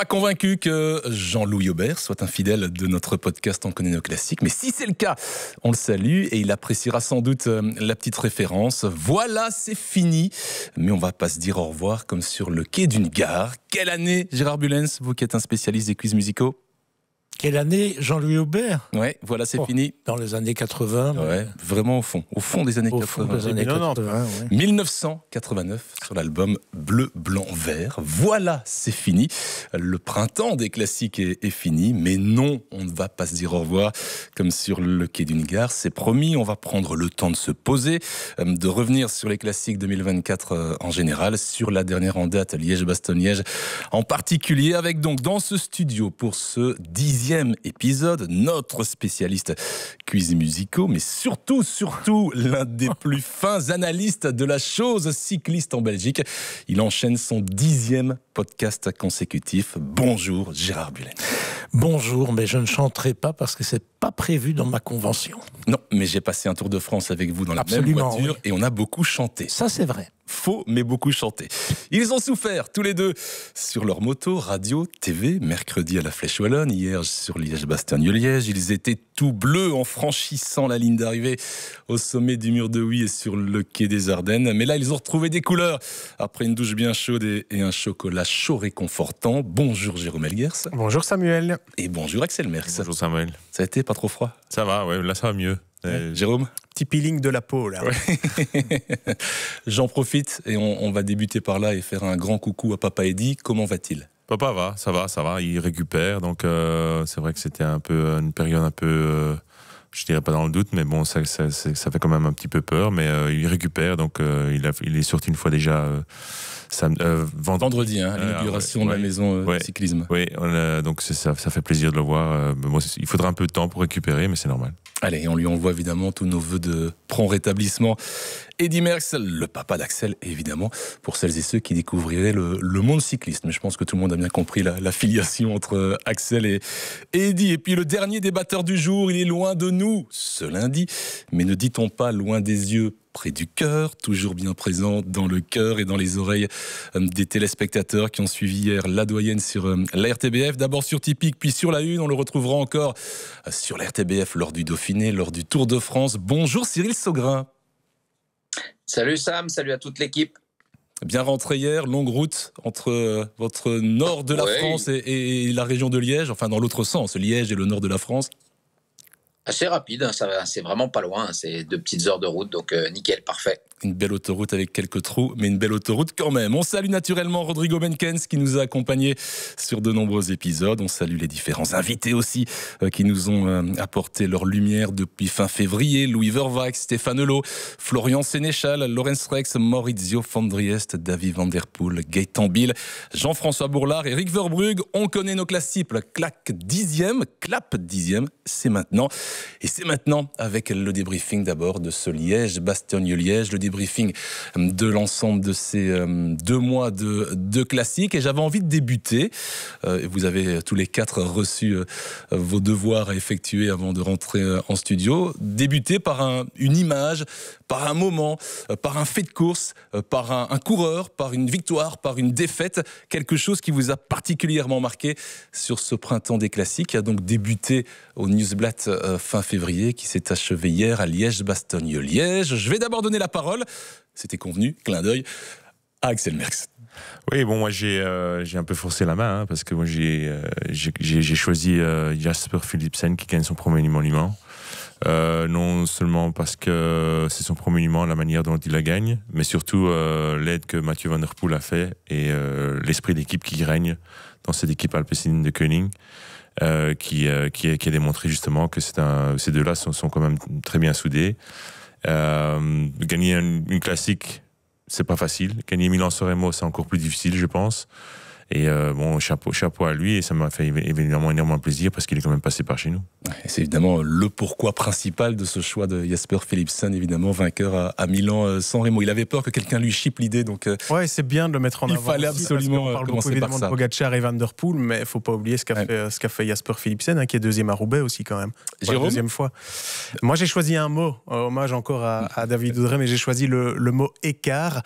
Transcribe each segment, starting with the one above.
pas convaincu que Jean-Louis Aubert soit un fidèle de notre podcast On connaît nos classiques, mais si c'est le cas, on le salue et il appréciera sans doute la petite référence. Voilà, c'est fini, mais on va pas se dire au revoir comme sur le quai d'une gare. Quelle année, Gérard Bulens, vous qui êtes un spécialiste des quiz musicaux? Quelle année, Jean-Louis Aubert? Ouais, voilà, c'est fini. Dans les années 80. Ouais, vraiment au fond des années 80. Des années 80, ouais. 1989, sur l'album Bleu, Blanc, Vert. Voilà, c'est fini. Le printemps des classiques est fini, mais non, on ne va pas se dire au revoir comme sur le quai d'une gare. C'est promis, on va prendre le temps de se poser, de revenir sur les classiques 2024 en général, sur la dernière en date, Liège-Bastogne-Liège en particulier, avec donc dans ce studio pour ce 10e épisode, notre spécialiste quiz musicaux, mais surtout l'un des plus fins analystes de la chose cycliste en Belgique. Il enchaîne son 10e podcast consécutif. Bonjour Gérard Bulens. Bonjour, mais je ne chanterai pas parce que c'est pas prévu dans ma convention. Non, mais j'ai passé un Tour de France avec vous dans la même voiture et on a beaucoup chanté. Ça, c'est vrai. Faux, mais beaucoup chanté. Ils ont souffert, tous les deux, sur leur moto, radio, TV, mercredi à la Flèche Wallonne, hier sur Liège-Bastogne-Liège. Ils étaient tout bleus en franchissant la ligne d'arrivée au sommet du mur de Huy et sur le quai des Ardennes. Mais là, ils ont retrouvé des couleurs après une douche bien chaude et un chocolat chaud réconfortant. Bonjour Jérôme Elguers. Bonjour Samuel. Et bonjour Axel Merckx. Bonjour Samuel. Ça a été pas trop froid? Ça va, ouais, là ça va mieux. Jérôme? Petit peeling de la peau là. Ouais. J'en profite et on va débuter par là et faire un grand coucou à Papa Eddy. Comment va-t-il? Papa va, ça va, il récupère, donc c'est vrai que c'était un peu une période un peu, je dirais pas dans le doute, mais bon, ça fait quand même un petit peu peur, mais il récupère, donc il est sorti une fois déjà vendredi, l'inauguration de la maison cyclisme. Oui, donc ça fait plaisir de le voir. Bon, il faudra un peu de temps pour récupérer, mais c'est normal. Allez, on lui envoie évidemment tous nos vœux de prompt rétablissement. Eddy Merckx, le papa d'Axel, évidemment, pour celles et ceux qui découvriraient le monde cycliste. Mais je pense que tout le monde a bien compris la filiation entre Axel et Eddy. Et puis le dernier débatteur du jour, il est loin de nous ce lundi. Mais ne dit-on pas loin des yeux, près du cœur, toujours bien présent dans le cœur et dans les oreilles des téléspectateurs qui ont suivi hier la doyenne sur la RTBF. D'abord sur Typique, puis sur la Une. On le retrouvera encore sur la RTBF lors du Dauphiné, lors du Tour de France. Bonjour Cyril Saugrin. Salut Sam, salut à toute l'équipe. Bien rentré hier, longue route entre votre nord de la France et la région de Liège, enfin dans l'autre sens, Liège et le nord de la France. Assez rapide, hein, c'est vraiment pas loin, hein, c'est 2 petites heures de route, donc nickel, parfait. Une belle autoroute avec quelques trous, mais une belle autoroute quand même. On salue naturellement Rodrigo Menkens qui nous a accompagnés sur de nombreux épisodes. On salue les différents invités aussi qui nous ont apporté leur lumière depuis fin février. Louis Vervaek, Stéphane Hulot, Florian Sénéchal, Lorenz Rex, Maurizio van Driest, David Van Der Poel, Gaëtan Bill, Jean-François Bourlard, Eric Verbrugge. On connaît nos classiques. Clap 10e, c'est maintenant. Et c'est maintenant avec le débriefing d'abord de ce Liège-Bastogne-Liège, le débriefing de l'ensemble de ces 2 mois de classiques. Et j'avais envie de débuter. Vous avez tous les 4 reçu vos devoirs à effectuer avant de rentrer en studio. Débuter par une image, par un moment, par un fait de course, par un coureur, par une victoire, par une défaite. Quelque chose qui vous a particulièrement marqué sur ce printemps des classiques qui a donc débuté au Newsblatt fin février, qui s'est achevé hier à Liège-Bastogne-Liège. Je vais d'abord donner la parole, c'était convenu, clin d'œil, à Axel Merckx. Oui, bon, moi j'ai un peu forcé la main, hein, parce que moi j'ai choisi Jasper Philipsen qui gagne son premier monument. Non seulement parce que c'est son premier monument, la manière dont il la gagne, mais surtout l'aide que Mathieu Van Der Poel a fait et l'esprit d'équipe qui règne dans cette équipe alpecin de Koenig. Qui a démontré justement que ces deux-là sont quand même très bien soudés. Gagner une classique, c'est pas facile. Gagner Milan-San Remo, c'est encore plus difficile, je pense. Et bon, chapeau à lui, et ça m'a fait évidemment énormément plaisir parce qu'il est quand même passé par chez nous. C'est évidemment le pourquoi principal de ce choix de Jasper Philipsen, évidemment vainqueur à Milan-San Remo. Il avait peur que quelqu'un lui chipe l'idée, donc ouais, c'est bien de le mettre en avant. Il fallait absolument on parle beaucoup évidemment de Pogacar et Van Der Poel, mais il ne faut pas oublier ce qu'a fait Jasper Philipsen, hein, qui est 2e à Roubaix aussi quand même. Jérôme, la 2e fois. Moi j'ai choisi un mot, hommage encore à David Oudrey, mais j'ai choisi le mot écart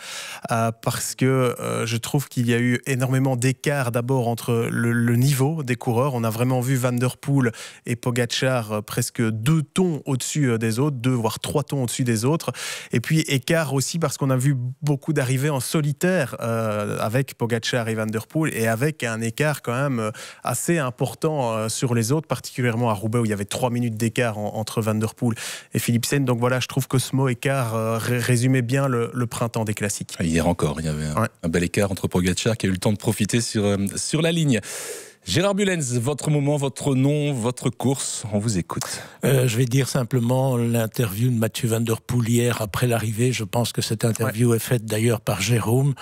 parce que je trouve qu'il y a eu énormément d'écart d'écart d'abord entre le niveau des coureurs. On a vraiment vu Van der Poel et Pogačar presque 2 tons au-dessus des autres, 2 voire 3 tons au-dessus des autres. Et puis écart aussi parce qu'on a vu beaucoup d'arrivées en solitaire avec Pogačar et Van der Poel, et avec un écart quand même assez important sur les autres, particulièrement à Roubaix où il y avait 3 minutes d'écart entre Van der Poel et Philipsen. Donc voilà, je trouve que ce mot écart résumait bien le printemps des classiques. Hier encore, il y avait un bel écart entre Pogačar qui a eu le temps de profiter sur la ligne. Gérard Bulens, votre moment, votre nom, votre course, on vous écoute. Je vais dire simplement l'interview de Mathieu Van der Poel hier après l'arrivée. Je pense que cette interview est faite d'ailleurs par Jérôme,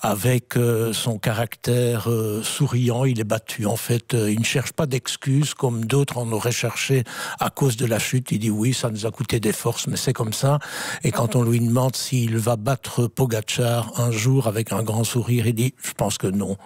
avec son caractère souriant. Il est battu. En fait, il ne cherche pas d'excuses comme d'autres en auraient cherché à cause de la chute. Il dit oui, ça nous a coûté des forces, mais c'est comme ça. Et quand on lui demande s'il va battre Pogačar un jour avec un grand sourire, il dit je pense que non.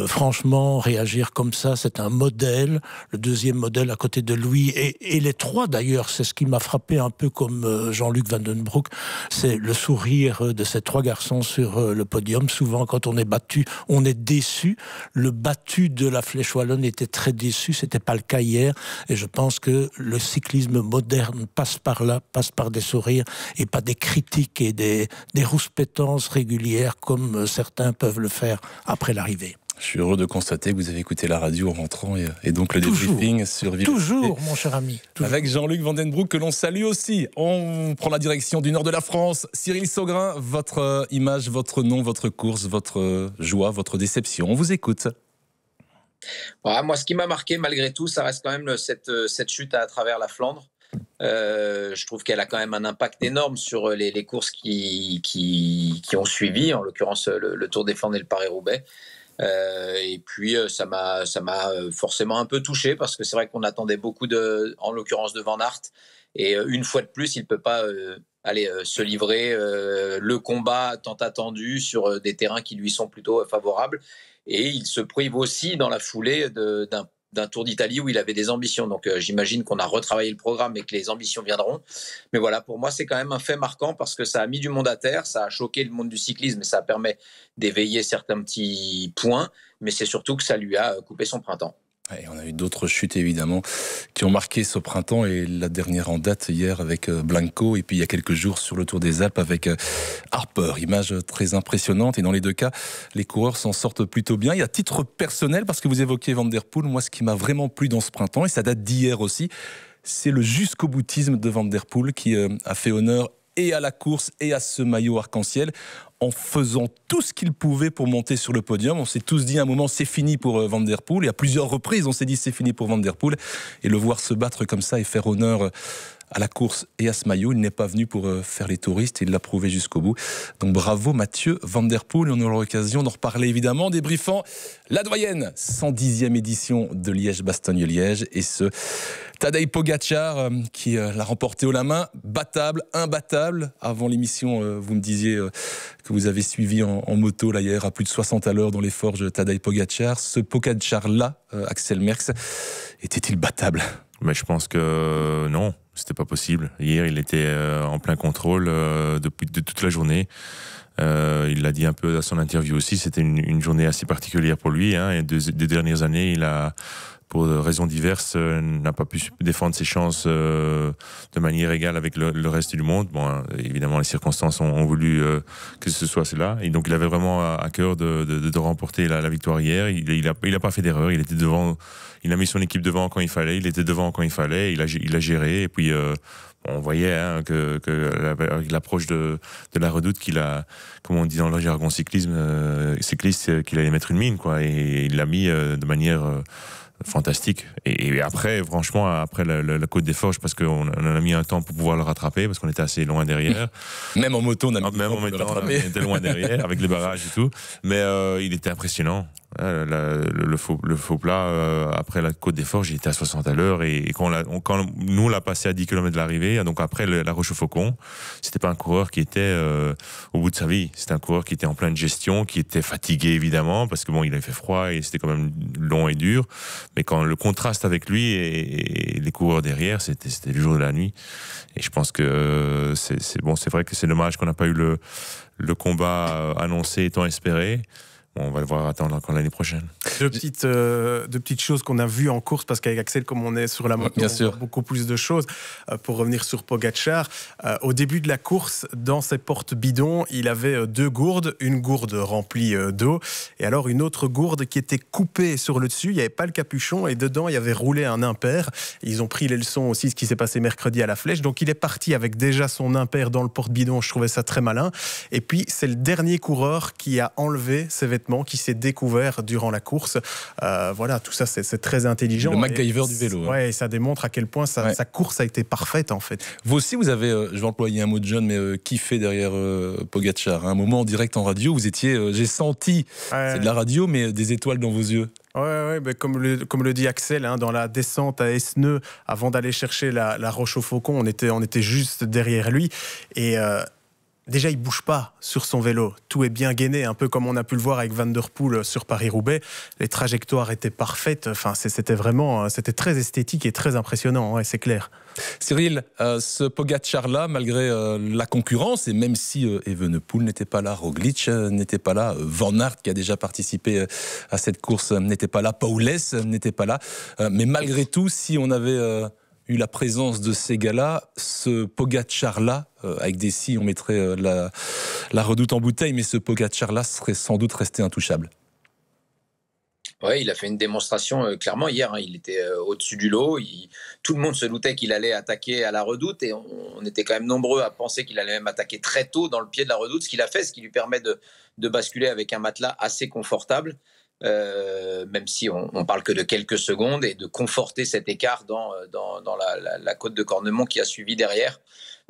Franchement, réagir comme ça, c'est un modèle, le deuxième modèle à côté de lui, et les trois d'ailleurs, c'est ce qui m'a frappé un peu comme Jean-Luc Van den Broek, c'est le sourire de ces trois garçons sur le podium. Souvent, quand on est battu, on est déçu. Le battu de la Flèche Wallonne était très déçu, c'était pas le cas hier, et je pense que le cyclisme moderne passe par là, passe par des sourires, et pas des critiques et des rouspétances régulières comme certains peuvent le faire après l'arrivée. Je suis heureux de constater que vous avez écouté la radio en rentrant et donc le débriefing sur Vélocité. Toujours, mon cher ami. Toujours. Avec Jean-Luc Van den Broek que l'on salue aussi. On prend la direction du nord de la France. Cyril Saugrain, votre image, votre nom, votre course, votre joie, votre déception. On vous écoute. Ouais, moi, ce qui m'a marqué malgré tout, ça reste quand même cette chute à travers la Flandre. Je trouve qu'elle a quand même un impact énorme sur les courses qui ont suivi, en l'occurrence le Tour des Flandres et le Paris-Roubaix. Et puis ça m'a forcément un peu touché parce que c'est vrai qu'on attendait beaucoup en l'occurrence de Van Aert, et une fois de plus il peut pas se livrer le combat tant attendu sur des terrains qui lui sont plutôt favorables, et il se prive aussi dans la foulée d'un Tour d'Italie où il avait des ambitions. Donc j'imagine qu'on a retravaillé le programme et que les ambitions viendront. Mais voilà, pour moi, c'est quand même un fait marquant parce que ça a mis du monde à terre, ça a choqué le monde du cyclisme et ça permet d'éveiller certains petits points. Mais c'est surtout que ça lui a coupé son printemps. Et on a eu d'autres chutes évidemment qui ont marqué ce printemps, et la dernière en date hier avec Blanco, et puis il y a quelques jours sur le Tour des Alpes avec Harper. Image très impressionnante, et dans les deux cas les coureurs s'en sortent plutôt bien. Et à titre personnel, parce que vous évoquez Van der Poel, moi ce qui m'a vraiment plu dans ce printemps, et ça date d'hier aussi, c'est le jusqu'au boutisme de Van der Poel qui a fait honneur et à la course et à ce maillot arc-en-ciel, en faisant tout ce qu'il pouvait pour monter sur le podium. On s'est tous dit à un moment c'est fini pour Van der Poel, et à plusieurs reprises on s'est dit c'est fini pour Van der Poel, et le voir se battre comme ça et faire honneur à la course et à ce maillot, il n'est pas venu pour faire les touristes, il l'a prouvé jusqu'au bout. Donc bravo Mathieu Van der Poel, on aura l'occasion d'en reparler évidemment, débriefant la doyenne 110e édition de Liège-Bastogne-Liège, et ce Tadej Pogačar qui l'a remporté haut la main, battable, imbattable. Avant l'émission, vous me disiez que vous avez suivi en moto là hier à plus de 60 à l'heure dans les forges Tadej Pogačar. Ce Pogačar-là, Axel Merckx, était-il battable ? Mais je pense que non, c'était pas possible. Hier, il était en plein contrôle de toute la journée. Il l'a dit un peu à son interview aussi, c'était une journée assez particulière pour lui. Et des dernières années, il a, pour raisons diverses, n'a pas pu défendre ses chances de manière égale avec le reste du monde. Bon, évidemment, les circonstances ont voulu que ce soit cela. Et donc, il avait vraiment à cœur de remporter la victoire hier. Il a pas fait d'erreur. Il était devant. Il a mis son équipe devant quand il fallait. Il était devant quand il fallait. Il a géré. Et puis, on voyait que avec l'approche de la Redoute, qu'il a, comme on dit dans le jargon cycliste, qu'il allait mettre une mine, quoi. Et il l'a mis de manière fantastique. Et après, franchement, après la Côte des Forges, parce qu'on a mis un temps pour pouvoir le rattraper, parce qu'on était assez loin derrière. Même en moto, on était loin derrière, avec les barrages et tout. Mais il était impressionnant. Le faux plat après la Côte des Forges, il était à 60 à l'heure, et quand nous on l'a passé à 10 km de l'arrivée, donc après la Roche au Faucon, c'était pas un coureur qui était au bout de sa vie, c'était un coureur qui était en pleine gestion, qui était fatigué évidemment parce que bon, il avait fait froid et c'était quand même long et dur, mais quand le contraste avec lui et les coureurs derrière, c'était le jour de la nuit. Et je pense que c'est vrai que c'est dommage qu'on n'a pas eu le combat annoncé étant espéré. on va devoir attendre encore l'année prochaine. Deux petites choses qu'on a vues en course, parce qu'avec Axel, comme on est sur la moto, on voit beaucoup plus de choses. Pour revenir sur Pogačar, au début de la course, dans ses portes bidons, il avait 2 gourdes, une gourde remplie d'eau, et alors une autre gourde qui était coupée sur le dessus, il n'y avait pas le capuchon, et dedans, il y avait roulé un impair. Ils ont pris les leçons aussi, ce qui s'est passé mercredi à la Flèche, donc il est parti avec déjà son impair dans le porte-bidon, je trouvais ça très malin. Et puis, c'est le dernier coureur qui a enlevé ses vêtements, qui s'est découvert durant la course. Voilà, tout ça, c'est très intelligent. Le MacGyver du vélo. Ouais, et ça démontre à quel point sa course a été parfaite, en fait. Vous aussi, vous avez, je vais employer un mot de jeune, mais kiffé derrière Pogačar. À un moment, en direct en radio, vous étiez, j'ai senti, c'est de la radio, mais des étoiles dans vos yeux. Ouais, mais comme le dit Axel, dans la descente à Esneux, avant d'aller chercher la Roche au Faucon, on était juste derrière lui. Et déjà, il bouge pas sur son vélo. Tout est bien gainé, un peu comme on a pu le voir avec Van der Poel sur Paris-Roubaix. Les trajectoires étaient parfaites. Enfin, c'était très esthétique et très impressionnant, c'est clair. Cyril, ce Pogačar-là, malgré la concurrence, et même si Evenepoel n'était pas là, Roglic n'était pas là, Van Aert, qui a déjà participé à cette course, n'était pas là, Paules n'était pas là, mais malgré tout, si on avait eu la présence de ces gars-là, ce Pogačar-là, avec des si, on mettrait la redoute en bouteille, mais ce Pogačar-là serait sans doute resté intouchable. Oui, il a fait une démonstration clairement hier. Il était au-dessus du lot. Tout le monde se doutait qu'il allait attaquer à la redoute et on était quand même nombreux à penser qu'il allait même attaquer très tôt dans le pied de la redoute, ce qu'il a fait, ce qui lui permet de basculer avec un matelas assez confortable, même si on parle que de quelques secondes, et de conforter cet écart dans la côte de Cornemont qui a suivi derrière.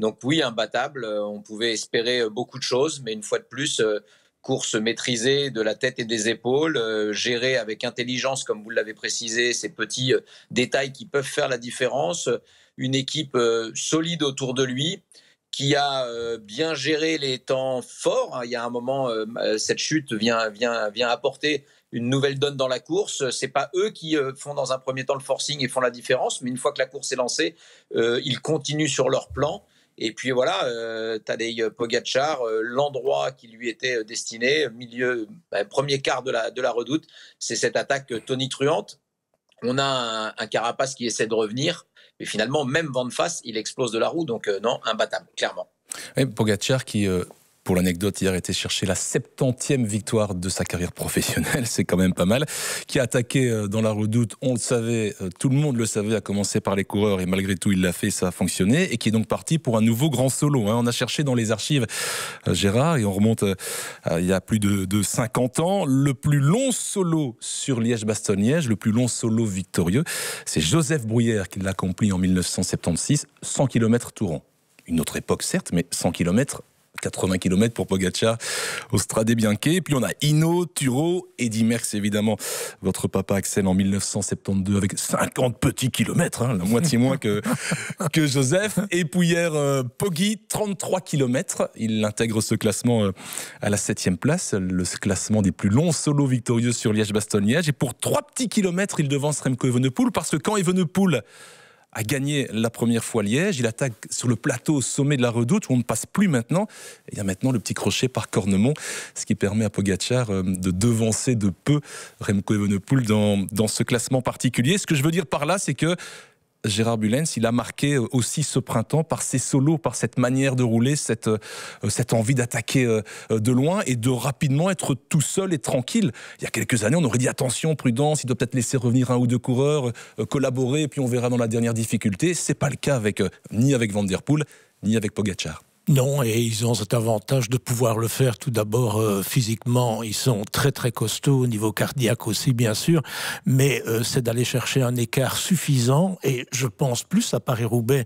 Donc oui, imbattable. On pouvait espérer beaucoup de choses, mais une fois de plus... course maîtrisée de la tête et des épaules, gérée avec intelligence, comme vous l'avez précisé, ces petits détails qui peuvent faire la différence. Une équipe solide autour de lui, qui a bien géré les temps forts. Il y a un moment, cette chute vient apporter une nouvelle donne dans la course. C'est pas eux qui font dans un premier temps le forcing et font la différence, mais une fois que la course est lancée, ils continuent sur leur plan. Et puis voilà, Tadej Pogačar, l'endroit qui lui était destiné, premier quart de la redoute, c'est cette attaque tonitruante. On a un Carapace qui essaie de revenir, mais finalement, même vent de face, il explose de la roue, donc non, imbattable, clairement. Et Pogačar qui... pour l'anecdote, hier était chercher la 70e victoire de sa carrière professionnelle, c'est quand même pas mal, qui a attaqué dans la redoute, on le savait, tout le monde le savait, à commencer par les coureurs, et malgré tout il l'a fait, ça a fonctionné, et qui est donc parti pour un nouveau grand solo. On a cherché dans les archives, Gérard, et on remonte il y a plus de 50 ans, le plus long solo sur Liège-Bastogne-Liège, le plus long solo victorieux, c'est Joseph Bruyère qui l'a accompli en 1976, 100 km tout rond. Une autre époque certes, mais 100 km 80 km pour Pogačar au Strade Bianche. Et puis on a Hinault, Thurot, Eddy Merckx évidemment, votre papa Axel en 1972 avec 50 petits kilomètres, la moitié moins que Joseph. Et Pouillère Poggi, 33 km. Il intègre ce classement à la 7e place, le classement des plus longs solos victorieux sur Liège-Bastogne-Liège. Et pour 3 petits kilomètres, il devance Remco Evenepoel, parce que quand Evenepoel a gagné la première fois Liège, il attaque sur le plateau au sommet de la redoute où on ne passe plus maintenant. Et il y a maintenant le petit crochet par Cornemont, ce qui permet à Pogačar de devancer de peu Remco Evenepoel dans ce classement particulier. Ce que je veux dire par là, c'est que Gérard Bullens, il a marqué aussi ce printemps par ses solos, par cette manière de rouler, cette envie d'attaquer de loin et de rapidement être tout seul et tranquille. Il y a quelques années, on aurait dit attention, prudence, il doit peut-être laisser revenir un ou deux coureurs, collaborer, et puis on verra dans la dernière difficulté. C'est pas le cas ni avec Van der Poel, ni avec Pogačar. Non, et ils ont cet avantage de pouvoir le faire tout d'abord physiquement. Ils sont très très costauds au niveau cardiaque aussi, bien sûr, mais c'est d'aller chercher un écart suffisant, et je pense plus à Paris-Roubaix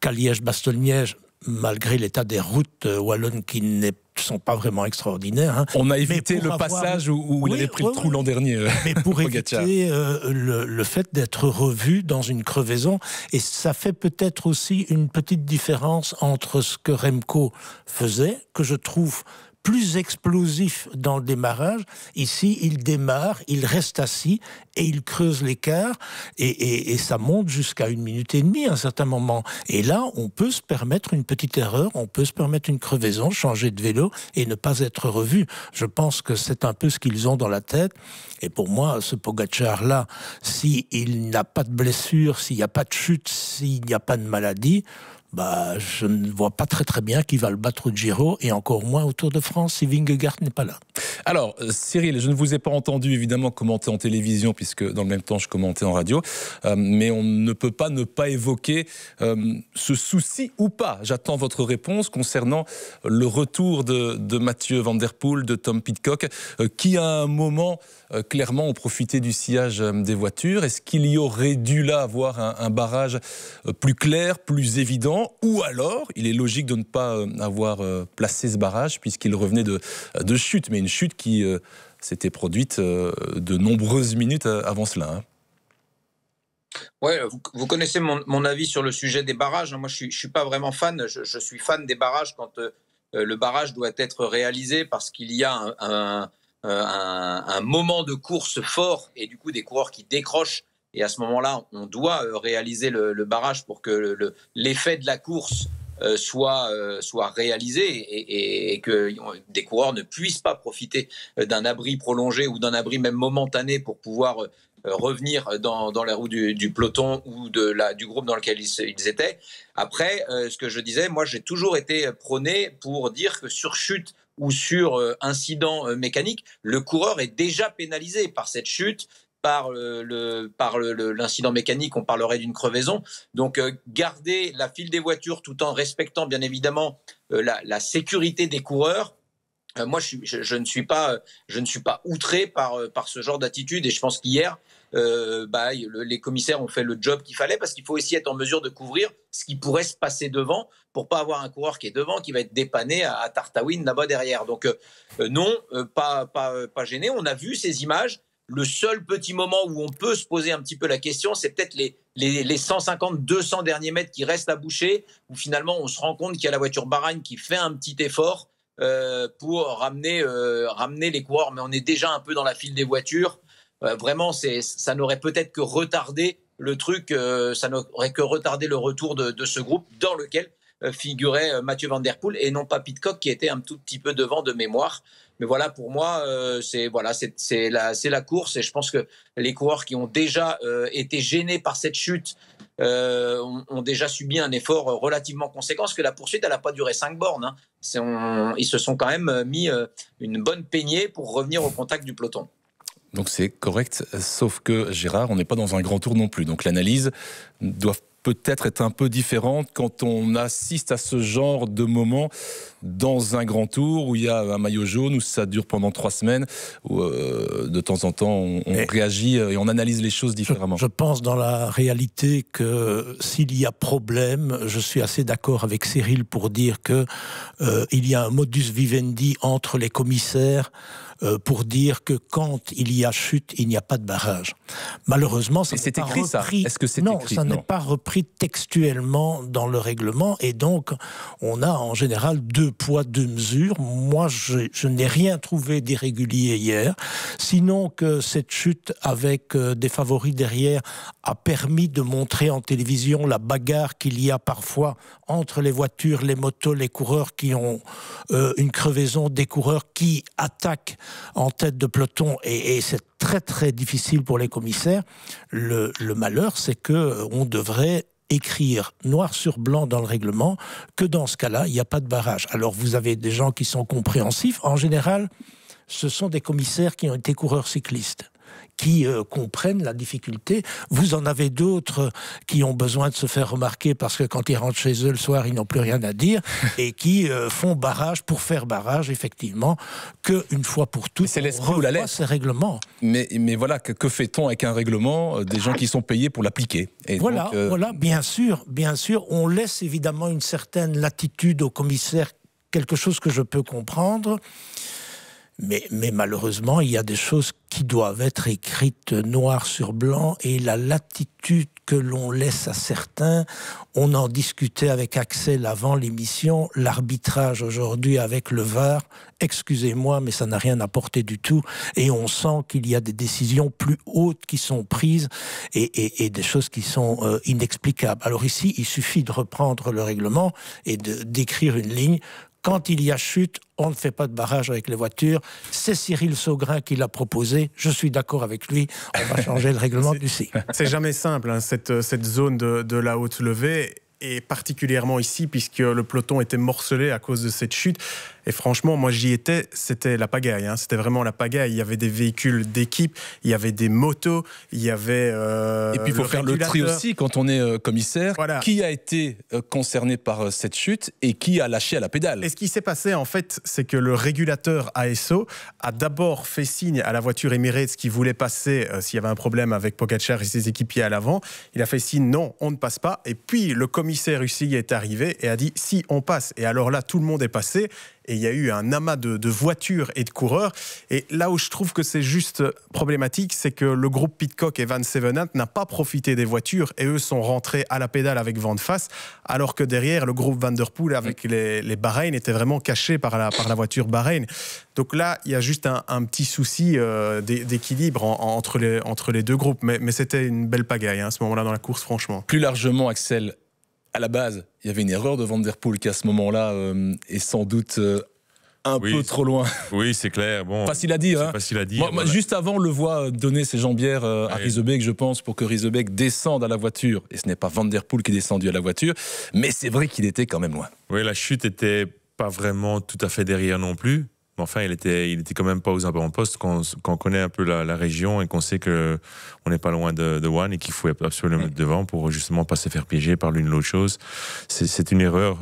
qu'à Liège-Bastogne-Liège, malgré l'état des routes wallonnes qui ne sont pas vraiment extraordinaires. On a évité le passage où il avait pris le trou l'an dernier. Mais pour éviter le fait d'être revu dans une crevaison, et ça fait peut-être aussi une petite différence entre ce que Remco faisait, que je trouve plus explosif dans le démarrage. Ici, il démarre, il reste assis et il creuse l'écart et ça monte jusqu'à 1 minute et demie à un certain moment. Et là, on peut se permettre une petite erreur, on peut se permettre une crevaison, changer de vélo et ne pas être revu. Je pense que c'est un peu ce qu'ils ont dans la tête. Et pour moi, ce Pogačar-là, s'il n'a pas de blessure, s'il n'y a pas de chute, s'il n'y a pas de maladie, je ne vois pas très bien qui va le battre au Giro et encore moins au Tour de France si Vingegaard n'est pas là. Alors, Cyril, je ne vous ai pas entendu évidemment commenter en télévision puisque dans le même temps je commentais en radio, mais on ne peut pas ne pas évoquer ce souci ou pas. J'attends votre réponse concernant le retour de Mathieu Van Der Poel, de Tom Pidcock, qui à un moment clairement ont profité du sillage des voitures. Est-ce qu'il y aurait dû là avoir un barrage plus clair, plus évident, ou alors il est logique de ne pas avoir placé ce barrage puisqu'il revenait de chute, mais une chute qui s'était produite de nombreuses minutes avant cela, hein. Ouais, vous connaissez mon avis sur le sujet des barrages. Moi, je suis pas vraiment fan. Je suis fan des barrages quand le barrage doit être réalisé parce qu'il y a un moment de course fort et du coup des coureurs qui décrochent. Et à ce moment-là, on doit réaliser le barrage pour que l'effet de la course soit réalisé et que des coureurs ne puissent pas profiter d'un abri prolongé ou d'un abri même momentané pour pouvoir revenir dans la roue du peloton ou du groupe dans lequel ils étaient. Après, ce que je disais, moi j'ai toujours été prôné pour dire que sur chute ou sur incident mécanique, le coureur est déjà pénalisé par cette chute. Par l'incident mécanique, on parlerait d'une crevaison. Donc, garder la file des voitures tout en respectant, bien évidemment, la sécurité des coureurs. Moi, je ne suis pas outré par ce genre d'attitude. Et je pense qu'hier, les commissaires ont fait le job qu'il fallait parce qu'il faut aussi être en mesure de couvrir ce qui pourrait se passer devant pour pas avoir un coureur qui est devant qui va être dépanné à Tartaouine là-bas derrière. Donc, non, pas gêné. On a vu ces images. Le seul petit moment où on peut se poser un petit peu la question, c'est peut-être les 150-200 derniers mètres qui restent à boucher, où finalement on se rend compte qu'il y a la voiture Bahreïn qui fait un petit effort pour ramener les coureurs, mais on est déjà un peu dans la file des voitures. Vraiment, ça n'aurait peut-être que retardé le truc, ça n'aurait que retardé le retour de ce groupe dans lequel figurait Mathieu Van Der Poel et non pas Pidcock qui était un tout petit peu devant de mémoire. Mais voilà, pour moi, c'est la course et je pense que les coureurs qui ont déjà été gênés par cette chute ont déjà subi un effort relativement conséquent parce que la poursuite, elle n'a pas duré 5 bornes. Hein. Ils se sont quand même mis une bonne peignée pour revenir au contact du peloton. Donc c'est correct, sauf que Gérard, on n'est pas dans un grand tour non plus. Donc l'analyse doit peut-être être un peu différente quand on assiste à ce genre de moment dans un grand tour où il y a un maillot jaune, où ça dure pendant 3 semaines, où de temps en temps on réagit et on analyse les choses différemment. Je pense dans la réalité que s'il y a problème, je suis assez d'accord avec Cyril pour dire que il y a un modus vivendi entre les commissaires pour dire que quand il y a chute, il n'y a pas de barrage. Malheureusement, ça n'est pas écrit, repris. Ça. Est-ce que c'est non, écrit? Ça n'est pas repris textuellement dans le règlement et donc on a en général 2 poids, 2 mesures. Moi, je n'ai rien trouvé d'irrégulier hier, sinon que cette chute avec des favoris derrière a permis de montrer en télévision la bagarre qu'il y a parfois entre les voitures, les motos, les coureurs qui ont une crevaison, des coureurs qui attaquent en tête de peloton et c'est très très difficile pour les commissaires. Le malheur, c'est qu'on devrait écrire noir sur blanc dans le règlement que dans ce cas-là, il n'y a pas de barrage. Alors vous avez des gens qui sont compréhensifs. En général, ce sont des commissaires qui ont été coureurs cyclistes, qui comprennent la difficulté. Vous en avez d'autres qui ont besoin de se faire remarquer parce que quand ils rentrent chez eux le soir, ils n'ont plus rien à dire et qui font barrage pour faire barrage, effectivement, qu'une fois pour toutes, c'est l'esprit ou la lettre. Ces règlements. Mais voilà, que fait-on avec un règlement des gens qui sont payés pour l'appliquer? Et voilà, donc, voilà, bien sûr, on laisse évidemment une certaine latitude aux commissaires, quelque chose que je peux comprendre. Mais malheureusement, il y a des choses qui doivent être écrites noir sur blanc, et la latitude que l'on laisse à certains, on en discutait avec Axel avant l'émission, l'arbitrage aujourd'hui avec le VAR, excusez-moi, mais ça n'a rien apporté du tout, et on sent qu'il y a des décisions plus hautes qui sont prises, et des choses qui sont inexplicables. Alors ici, il suffit de reprendre le règlement et d'écrire une ligne. Quand il y a chute, on ne fait pas de barrage avec les voitures. C'est Cyril Saugrain qui l'a proposé. Je suis d'accord avec lui. On va changer le règlement d'ici. C'est jamais simple, hein, cette zone de la haute levée. Et particulièrement ici, puisque le peloton était morcelé à cause de cette chute. Et franchement, moi j'y étais, c'était la pagaille. Hein. C'était vraiment la pagaille. Il y avait des véhicules d'équipe, il y avait des motos, il y avait. Et puis il faut faire le tri aussi quand on est commissaire. Voilà. Qui a été concerné par cette chute et qui a lâché à la pédale? Et ce qui s'est passé en fait, c'est que le régulateur ASO a d'abord fait signe à la voiture Emirates qui voulait passer s'il y avait un problème avec Pogačar et ses équipiers à l'avant. Il a fait signe non, on ne passe pas. Et puis le commissaire UCI est arrivé et a dit si, on passe. Et alors là, tout le monde est passé. Et il y a eu un amas de voitures et de coureurs. Et là où je trouve que c'est juste problématique, c'est que le groupe Pidcock et Van Zevenant n'a pas profité des voitures et eux sont rentrés à la pédale avec vent de face, alors que derrière, le groupe Van Der Poel avec les Bahreïn était vraiment caché par la voiture Bahreïn. Donc là, il y a juste un petit souci d'équilibre entre les deux groupes. Mais c'était une belle pagaille à ce moment-là dans la course, franchement. Plus largement, Axel, à la base, il y avait une erreur de Van Der Poel qui, à ce moment-là, est sans doute un peu trop loin. Oui, c'est clair. Bon, facile à dire. Hein. Facile à dire. Moi, juste avant, on le voit donner ses jambières à Riesebeek, je pense, pour que Riesebeek descende à la voiture. Et ce n'est pas Van Der Poel qui est descendu à la voiture, mais c'est vrai qu'il était quand même loin. Oui, la chute n'était pas vraiment tout à fait derrière non plus. Mais enfin, il était quand même pas aux avant-postes quand on connaît un peu la région et qu'on sait qu'on n'est pas loin de One et qu'il faut absolument être devant pour justement pas se faire piéger par l'une ou l'autre chose. C'est une erreur,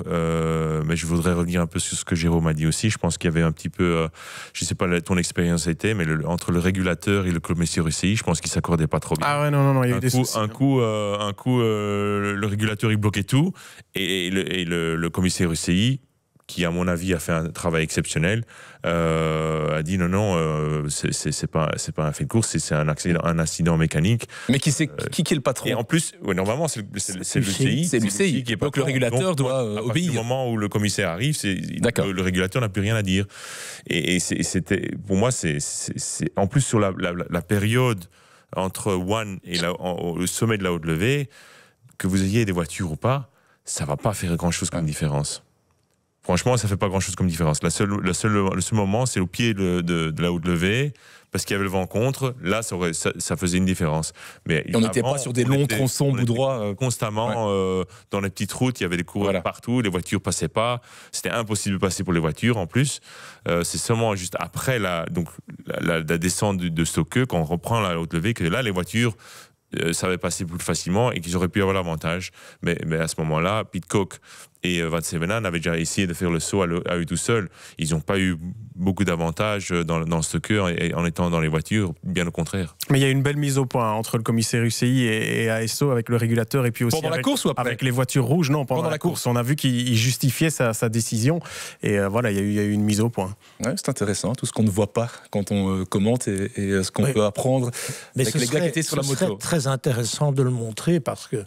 mais je voudrais revenir un peu sur ce que Jérôme a dit aussi. Je pense qu'il y avait un petit peu, je sais pas ton expérience était, mais entre le régulateur et le commissaire UCI, je pense qu'ils s'accordaient pas trop bien. Ah ouais, non, il y a eu des soucis. Un coup, le régulateur il bloquait tout et le commissaire UCI, qui à mon avis a fait un travail exceptionnel, a dit non, c'est pas un fait de course, c'est un incident mécanique. Mais qui est le patron? Et en plus, normalement c'est l'UCI. C'est l'UCI. Donc le régulateur doit obéir. Au moment où le commissaire arrive, le régulateur n'a plus rien à dire. Et c'était, pour moi, c'est en plus sur la période entre One et le sommet de la haute levée, que vous ayez des voitures ou pas, ça va pas faire grand chose comme différence. Franchement, ça fait pas grand-chose comme différence. Le seul moment, c'est au pied de la haute levée, parce qu'il y avait le vent contre. Là, ça faisait une différence. Mais on n'était pas sur des longs tronçons bout droit. Constamment, dans les petites routes, il y avait des coureurs partout, les voitures passaient pas. C'était impossible de passer pour les voitures, en plus. C'est seulement juste après la descente de Stokke, quand on reprend la haute levée, que là, les voitures savaient passer plus facilement et qu'ils auraient pu avoir l'avantage. Mais à ce moment-là, Pidcock et Van Zevenant avaient déjà essayé de faire le saut à eux tout seuls. Ils n'ont pas eu beaucoup d'avantages dans ce cœur en étant dans les voitures, bien au contraire. Mais il y a une belle mise au point entre le commissaire UCI et ASO avec le régulateur et puis aussi pendant la course ou après? Avec les voitures rouges. Non, pendant la course. On a vu qu'il justifiait sa décision et voilà, il y a eu une mise au point. Ouais, c'est intéressant, tout ce qu'on ne voit pas quand on commente et ce qu'on peut apprendre avec les gars qui étaient sur la moto. Ce serait très intéressant de le montrer parce que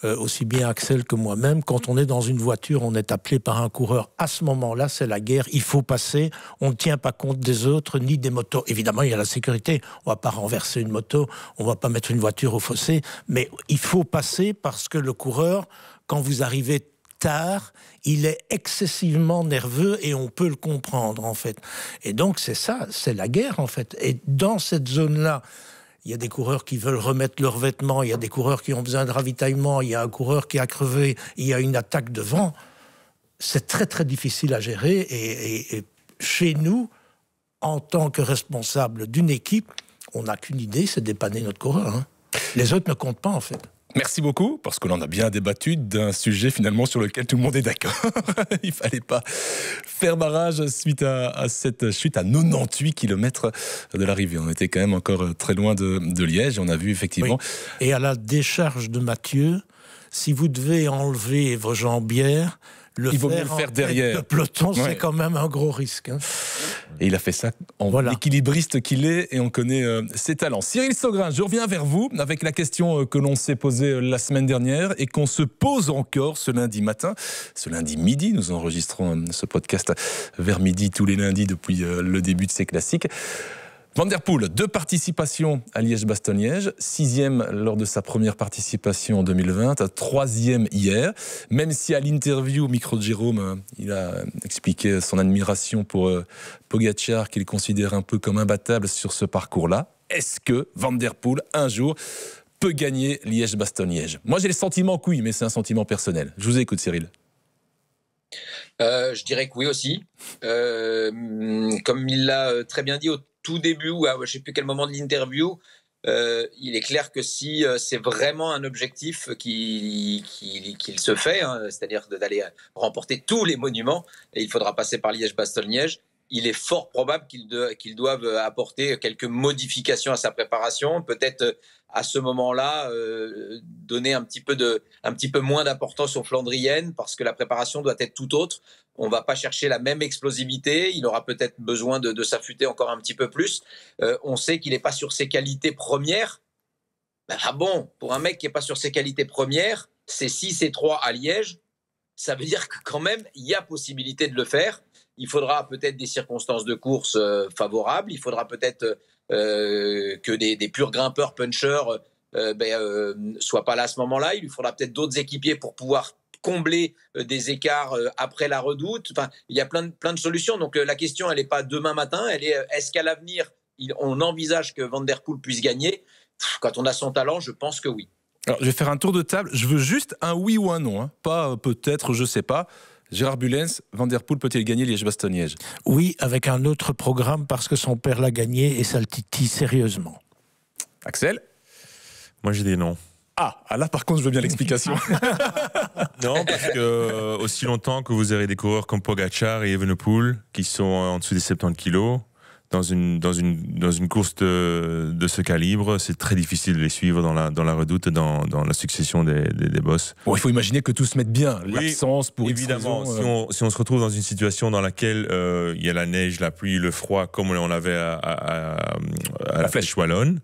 aussi bien Axel que moi-même, quand on est dans une voiture, on est appelé par un coureur. À ce moment-là, c'est la guerre. Il faut passer. On ne tient pas compte des autres ni des motos. Évidemment, il y a la sécurité. On ne va pas renverser une moto. On ne va pas mettre une voiture au fossé. Mais il faut passer parce que le coureur, quand vous arrivez tard, il est excessivement nerveux et on peut le comprendre, en fait. Et donc, c'est ça. C'est la guerre, en fait. Et dans cette zone-là, il y a des coureurs qui veulent remettre leurs vêtements, il y a des coureurs qui ont besoin de ravitaillement, il y a un coureur qui a crevé, il y a une attaque de vent. C'est très, très difficile à gérer. Et chez nous, en tant que responsable d'une équipe, on n'a qu'une idée, c'est de dépanner notre coureur. Hein. Les autres ne comptent pas, en fait. Merci beaucoup, parce que l'on a bien débattu d'un sujet finalement sur lequel tout le monde est d'accord. Il ne fallait pas faire barrage suite à cette chute à 98 km de l'arrivée. On était quand même encore très loin de Liège et on a vu effectivement... Oui. Et à la décharge de Mathieu, si vous devez enlever vos jambières, il vaut mieux le faire derrière. Le peloton, c'est quand même un gros risque. Hein. Et il a fait ça en équilibriste qu'il est, et on connaît ses talents. Cyril Saugrin, je reviens vers vous avec la question que l'on s'est posée la semaine dernière et qu'on se pose encore ce lundi matin, ce lundi midi. Nous enregistrons ce podcast vers midi tous les lundis depuis le début de ces classiques. Van der Poel, 2 participations à Liège-Bastogne-Liège, 6e lors de sa première participation en 2020, 3e hier. Même si à l'interview au micro de Jérôme, il a expliqué son admiration pour Pogačar, qu'il considère un peu comme imbattable sur ce parcours-là. Est-ce que Van der Poel, un jour, peut gagner Liège-Bastogne-Liège? Moi, j'ai le sentiment que oui, mais c'est un sentiment personnel. Je vous écoute, Cyril. Je dirais que oui aussi. Comme il l'a très bien dit au tout début, ou je ne sais plus quel moment de l'interview, il est clair que si c'est vraiment un objectif qu'il se fait, hein, c'est-à-dire d'aller remporter tous les monuments, et il faudra passer par Liège-Bastogne-Liège, il est fort probable qu'il doive apporter quelques modifications à sa préparation, peut-être à ce moment-là donner un petit peu moins d'importance aux Flandriennes, parce que la préparation doit être tout autre. On ne va pas chercher la même explosivité, il aura peut-être besoin de s'affûter encore un petit peu plus. On sait qu'il n'est pas sur ses qualités premières. Pour un mec qui n'est pas sur ses qualités premières, c'est 6 et 3 à Liège, ça veut dire que quand même, il y a possibilité de le faire. Il faudra peut-être des circonstances de course favorables, il faudra peut-être que des purs grimpeurs, punchers, soient pas là à ce moment-là. Il lui faudra peut-être d'autres équipiers pour pouvoir combler des écarts après la Redoute. Enfin, il y a plein de solutions. Donc la question, elle n'est pas demain matin, elle est est-ce qu'à l'avenir, on envisage que Van der Poel puisse gagner? Quand on a son talent, je pense que oui. Alors, je vais faire un tour de table. Je veux juste un oui ou un non. Hein. Pas peut-être, je ne sais pas. Gérard Bullens, Van der Poel peut-il gagner Liège-Bastogne-Liège? Oui, avec un autre programme parce que son père l'a gagné et ça le titille sérieusement. Axel? Moi, j'ai dit non. Ah, là par contre, je veux bien l'explication. Non, parce que aussi longtemps que vous aurez des coureurs comme Pogačar et Evenepoel qui sont en dessous des 70 kilos, dans une course de ce calibre, c'est très difficile de les suivre dans la Redoute, dans la succession des bosses. Bon, il faut imaginer que tout se mette bien, l'absence pour évidemment. Si on se retrouve dans une situation dans laquelle il y a la neige, la pluie, le froid, comme on avait à la Flèche Wallonne,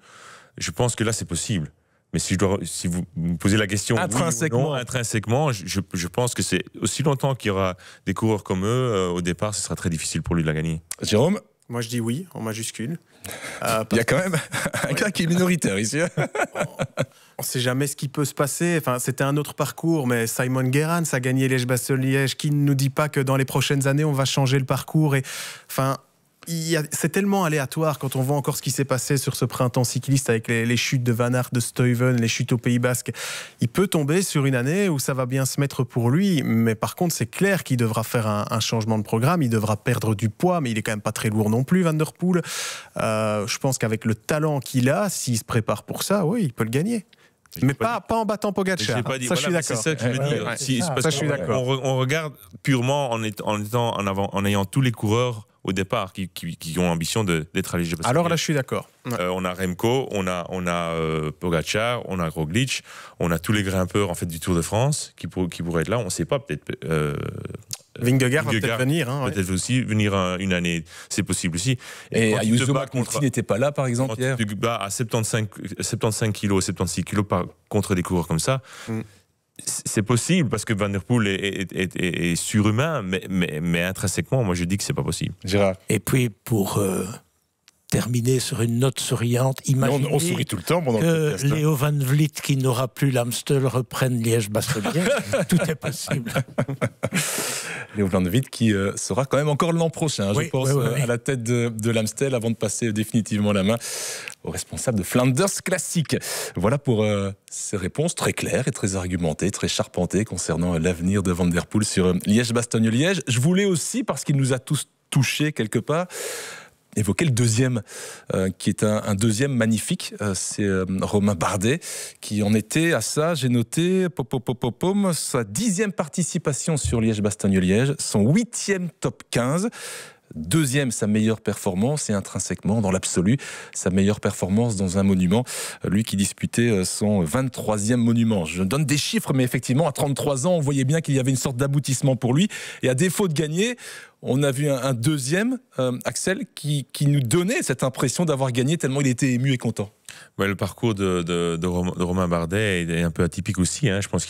je pense que là c'est possible. Mais si vous me posez la question intrinsèquement, je pense que c'est aussi longtemps qu'il y aura des coureurs comme eux, au départ, ce sera très difficile pour lui de la gagner. Jérôme? Moi, je dis oui, en majuscule. Il y a quand même un gars qui est minoritaire ici. On ne sait jamais ce qui peut se passer. Enfin, c'était un autre parcours, mais Simon Gerrans a gagné Liège-Bastogne-Liège. Qui ne nous dit pas que dans les prochaines années, on va changer le parcours c'est tellement aléatoire quand on voit encore ce qui s'est passé sur ce printemps cycliste avec les chutes de Van Aert, de Stuyven, les chutes au Pays Basque. Il peut tomber sur une année où ça va bien se mettre pour lui, mais par contre c'est clair qu'il devra faire un changement de programme, il devra perdre du poids, mais il est quand même pas très lourd non plus, Van der Poel. Je pense qu'avec le talent qu'il a, s'il se prépare pour ça, oui, il peut le gagner. Mais pas en battant Pogačar. Ça, je suis d'accord. C'est ça que je veux dire. Ça, je suis d'accord. On regarde purement en ayant tous les coureurs au départ qui ont l'ambition d'être à Liège-Bastogne-Liège. Alors là, je suis d'accord. On a Remco, on a Pogačar, on a Roglic, on a tous les grimpeurs en fait du Tour de France qui pourraient être là. On ne sait pas, peut-être. Vingegaard va peut-être venir. Peut-être aussi venir une année, c'est possible aussi. Et Ayuso Conti n'était pas là, par exemple, hier. Tu te bats à 75 kilos, 76 kilos contre des coureurs comme ça. C'est possible parce que Van der Poel est surhumain, mais intrinsèquement, moi je dis que c'est pas possible. Gérard. Et puis pour terminer sur une note souriante, imaginez on sourit tout le temps pendant que Léo Van Vliet, qui n'aura plus l'Amstel, reprenne Liège-Bastogne-Liège. Tout est possible. Léo Van Vliet qui sera quand même encore l'an prochain, je pense, à la tête de l'Amstel avant de passer définitivement la main au responsable de Flanders Classic. Voilà pour ces réponses très claires et très argumentées, très charpentées concernant l'avenir de Van der Poel sur Liège-Bastogne-Liège. Je voulais aussi, parce qu'il nous a tous touchés quelque part, évoquer le deuxième, qui est un deuxième magnifique, c'est Romain Bardet, qui en était à ça, j'ai noté, sa 10e participation sur Liège-Bastogne-Liège, son 8e top 15. deuxième sa meilleure performance et intrinsèquement, dans l'absolu, sa meilleure performance dans un monument. Lui qui disputait son 23e monument. Je donne des chiffres, mais effectivement, à 33 ans, on voyait bien qu'il y avait une sorte d'aboutissement pour lui. Et à défaut de gagner, on a vu un deuxième, Axel, qui nous donnait cette impression d'avoir gagné tellement il était ému et content. Ouais, le parcours de Romain Bardet est un peu atypique aussi. Hein. Je pense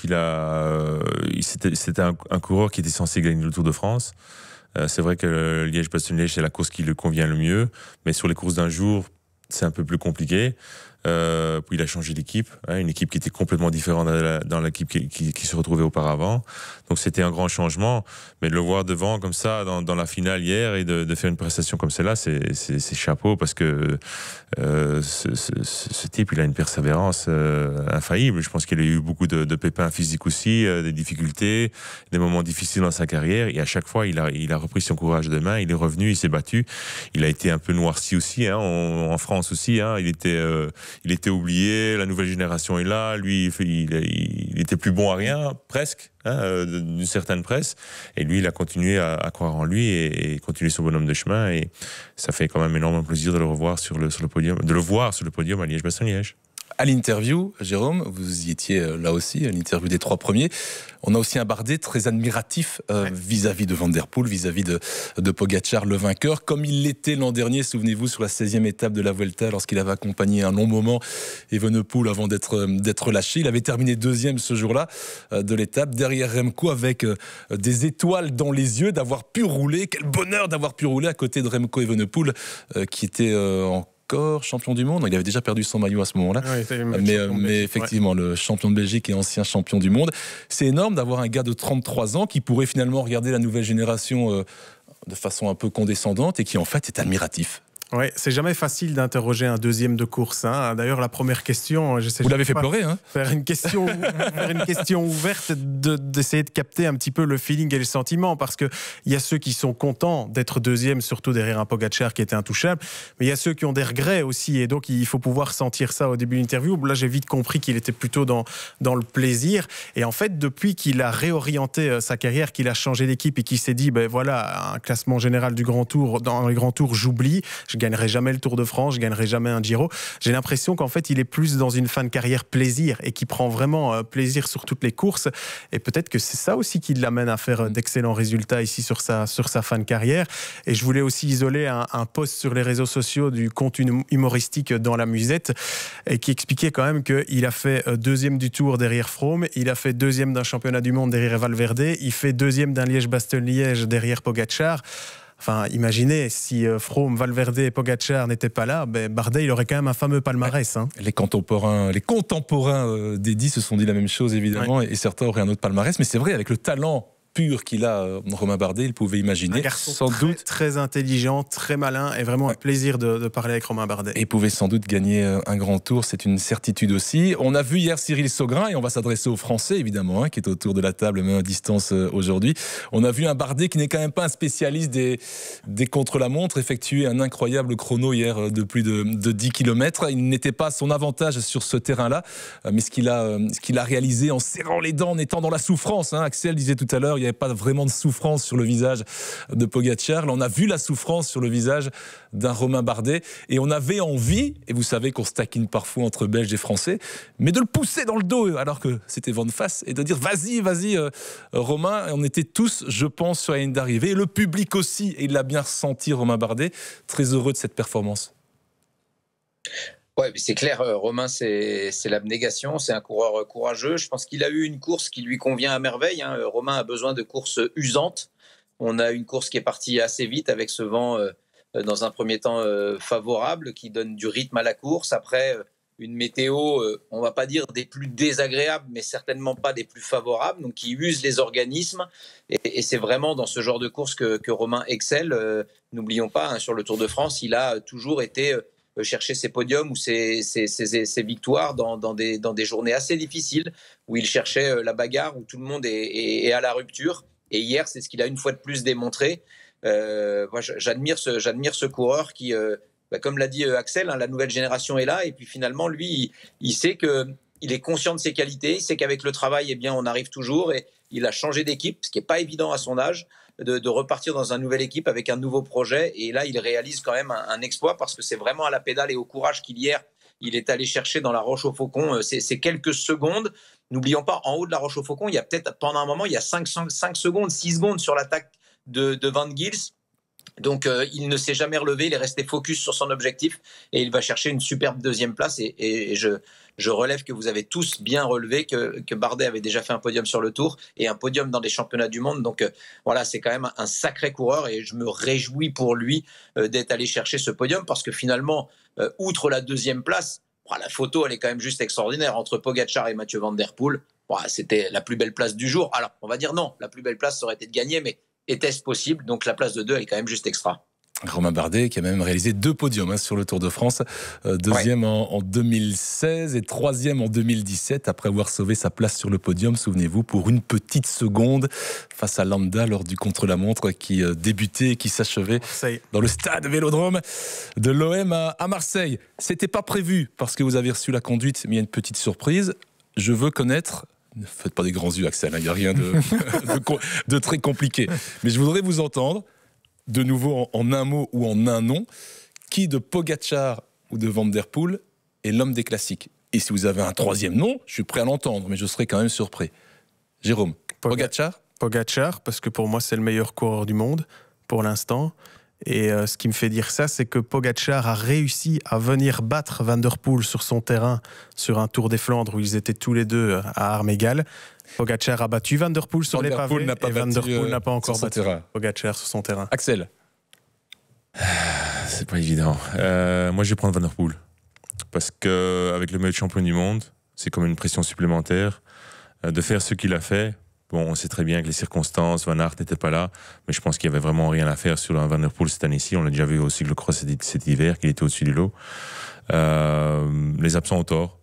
c'était un coureur qui était censé gagner le Tour de France. C'est vrai que Liège-Bastogne-Liège, c'est la course qui le convient le mieux. Mais sur les courses d'un jour, c'est un peu plus compliqué. Puis il a changé d'équipe, hein, une équipe qui était complètement différente dans l'équipe qui se retrouvait auparavant. Donc c'était un grand changement, mais de le voir devant comme ça dans la finale hier et de faire une prestation comme celle-là, c'est chapeau, parce que ce type, il a une persévérance infaillible. Je pense qu'il a eu beaucoup de pépins physiques aussi, des difficultés, des moments difficiles dans sa carrière, et à chaque fois il a repris son courage de main, il est revenu, il s'est battu. Il a été un peu noirci aussi, hein, en France aussi, hein, il était oublié, la nouvelle génération est là, lui il était plus bon à rien, presque, hein, d'une certaine presse, et lui il a continué à croire en lui et continuer son bonhomme de chemin, et ça fait quand même énormément plaisir de le revoir sur le podium, de le voir sur le podium à Liège-Bastogne-Liège. À l'interview, Jérôme, vous y étiez là aussi, à l'interview des 3 premiers. On a aussi un Bardet très admiratif vis-à-vis de Van der Poel, vis-à-vis de Pogačar, le vainqueur, comme il l'était l'an dernier, souvenez-vous, sur la 16e étape de la Vuelta, lorsqu'il avait accompagné un long moment Evenepoel avant d'être lâché. Il avait terminé 2e ce jour-là de l'étape, derrière Remco, avec des étoiles dans les yeux, d'avoir pu rouler. Quel bonheur d'avoir pu rouler à côté de Remco Evenepoel, qui était en champion du monde. Il avait déjà perdu son maillot à ce moment-là. Mais effectivement, le champion de Belgique et ancien champion du monde. C'est énorme d'avoir un gars de 33 ans qui pourrait finalement regarder la nouvelle génération de façon un peu condescendante et qui en fait est admiratif. Oui, c'est jamais facile d'interroger un deuxième de course. Hein. D'ailleurs, la première question, vous l'avez fait pleurer, hein. Faire une question ouverte, d'essayer de capter un petit peu le feeling et le sentiment, parce que il y a ceux qui sont contents d'être deuxième, surtout derrière un Pogačar qui était intouchable, mais il y a ceux qui ont des regrets aussi, et donc il faut pouvoir sentir ça au début de l'interview. Là, j'ai vite compris qu'il était plutôt dans le plaisir, et en fait, depuis qu'il a réorienté sa carrière, qu'il a changé d'équipe et qu'il s'est dit, ben voilà, un classement général du Grand Tour, dans les Grands Tours, j'oublie. Je gagnerai jamais le Tour de France, je gagnerai jamais un Giro. J'ai l'impression qu'en fait, il est plus dans une fin de carrière plaisir et qui prend vraiment plaisir sur toutes les courses. Et peut-être que c'est ça aussi qui l'amène à faire d'excellents résultats ici sur sa fin de carrière. Et je voulais aussi isoler un post sur les réseaux sociaux du compte humoristique Dans la Musette, et qui expliquait quand même qu'il a fait 2e du Tour derrière Froome, il a fait 2e d'un championnat du monde derrière Valverde, il fait 2e d'un Liège-Bastogne-Liège derrière Pogačar. Enfin, imaginez, si Froome, Valverde et Pogačar n'étaient pas là, Bardet, il aurait quand même un fameux palmarès. Hein. Les contemporains d'Eddy se sont dit la même chose, évidemment, et certains auraient un autre palmarès. Mais c'est vrai, avec le talent pur qu'il a, Romain Bardet, il pouvait imaginer. Un garçon sans doute très intelligent, très malin, et vraiment un plaisir de parler avec Romain Bardet. Et pouvait sans doute gagner un grand tour, c'est une certitude aussi. On a vu hier Cyril Saugrin, et on va s'adresser aux Français évidemment, qui est autour de la table, même à distance aujourd'hui. On a vu un Bardet qui n'est quand même pas un spécialiste des contre-la-montre, effectuer un incroyable chrono hier de plus de 10 km. Il n'était pas à son avantage sur ce terrain-là, mais ce qu'il a réalisé en serrant les dents, en étant dans la souffrance. Axel disait tout à l'heure, il n'y avait pas vraiment de souffrance sur le visage de Pogačar. Là, on a vu la souffrance sur le visage d'un Romain Bardet, et on avait envie, et vous savez qu'on se taquine parfois entre Belges et Français, mais de le pousser dans le dos alors que c'était vent de face, et de dire vas-y Romain. Et on était tous, je pense, sur la ligne d'arrivée, et le public aussi, et il l'a bien ressenti, Romain Bardet, très heureux de cette performance. Ouais, c'est clair, Romain, c'est l'abnégation, c'est un coureur courageux. Je pense qu'il a eu une course qui lui convient à merveille. Hein. Romain a besoin de courses usantes. On a une course qui est partie assez vite avec ce vent dans un premier temps favorable qui donne du rythme à la course. Après, une météo, on ne va pas dire des plus désagréables, mais certainement pas des plus favorables, donc qui use les organismes. Et c'est vraiment dans ce genre de course que Romain excelle. N'oublions pas, hein, sur le Tour de France, il a toujours été chercher ses podiums ou ses victoires dans des journées assez difficiles, où il cherchait la bagarre, où tout le monde est à la rupture. Et hier, c'est ce qu'il a une fois de plus démontré. Moi, j'admire ce coureur qui, comme l'a dit Axel, hein, la nouvelle génération est là. Et puis finalement, lui, il sait qu'il est conscient de ses qualités. Il sait qu'avec le travail, eh bien, on arrive toujours. Et il a changé d'équipe, ce qui n'est pas évident à son âge. de repartir dans une nouvelle équipe avec un nouveau projet. Et là, il réalise quand même un exploit parce que c'est vraiment à la pédale et au courage qu'il hier, il est allé chercher dans la Roche-au-Faucon ces quelques secondes. N'oublions pas, en haut de la Roche-au-Faucon, il y a peut-être, pendant un moment, il y a 5 secondes, 6 secondes sur l'attaque de Van Gils. Donc, il ne s'est jamais relevé, il est resté focus sur son objectif et il va chercher une superbe deuxième place. Et je relève que vous avez tous bien relevé que Bardet avait déjà fait un podium sur le Tour et un podium dans des championnats du monde. Donc, voilà, c'est quand même un sacré coureur et je me réjouis pour lui d'être allé chercher ce podium parce que finalement, outre la deuxième place, la photo, elle est quand même juste extraordinaire entre Pogačar et Mathieu Van Der Poel. C'était la plus belle place du jour. Alors, on va dire non, la plus belle place, ça aurait été de gagner, mais était-ce possible? Donc la place de 2, elle est quand même juste extra. Romain Bardet qui a même réalisé 2 podiums sur le Tour de France, deuxième en 2016 et troisième en 2017 après avoir sauvé sa place sur le podium, souvenez-vous, pour une petite seconde face à Landa lors du contre-la-montre qui débutait et qui s'achevait dans le stade Vélodrome de l'OM à Marseille. C'était pas prévu parce que vous avez reçu la conduite, mais il y a une petite surprise. Je veux connaître... Ne faites pas des grands yeux, Axel, il n'y a rien de très compliqué. Mais je voudrais vous entendre, de nouveau en un mot ou en un nom, qui de Pogačar ou de Van Der Poel est l'homme des classiques. Et si vous avez un troisième nom, je suis prêt à l'entendre, mais je serai quand même surpris. Jérôme, Pogačar ? Pogačar, parce que pour moi, c'est le meilleur coureur du monde, pour l'instant. Et ce qui me fait dire ça, c'est que Pogačar a réussi à venir battre Van Der Poel sur son terrain, sur un Tour des Flandres où ils étaient tous les deux à armes égales. Pogačar a battu Van Der Poel sur les pavés et Van Der Poel n'a pas encore battu Pogačar sur son terrain. Axel ? C'est pas évident. Moi, je vais prendre Van Der Poel. Parce qu'avec le meilleur champion du monde, c'est comme une pression supplémentaire. De faire ce qu'il a fait... Bon, on sait très bien que les circonstances, Van Aert n'était pas là, mais je pense qu'il n'y avait vraiment rien à faire sur un Van Der Poel cette année-ci. On l'a déjà vu au cyclocross cet hiver, qu'il était au-dessus du lot. Les absents ont tort.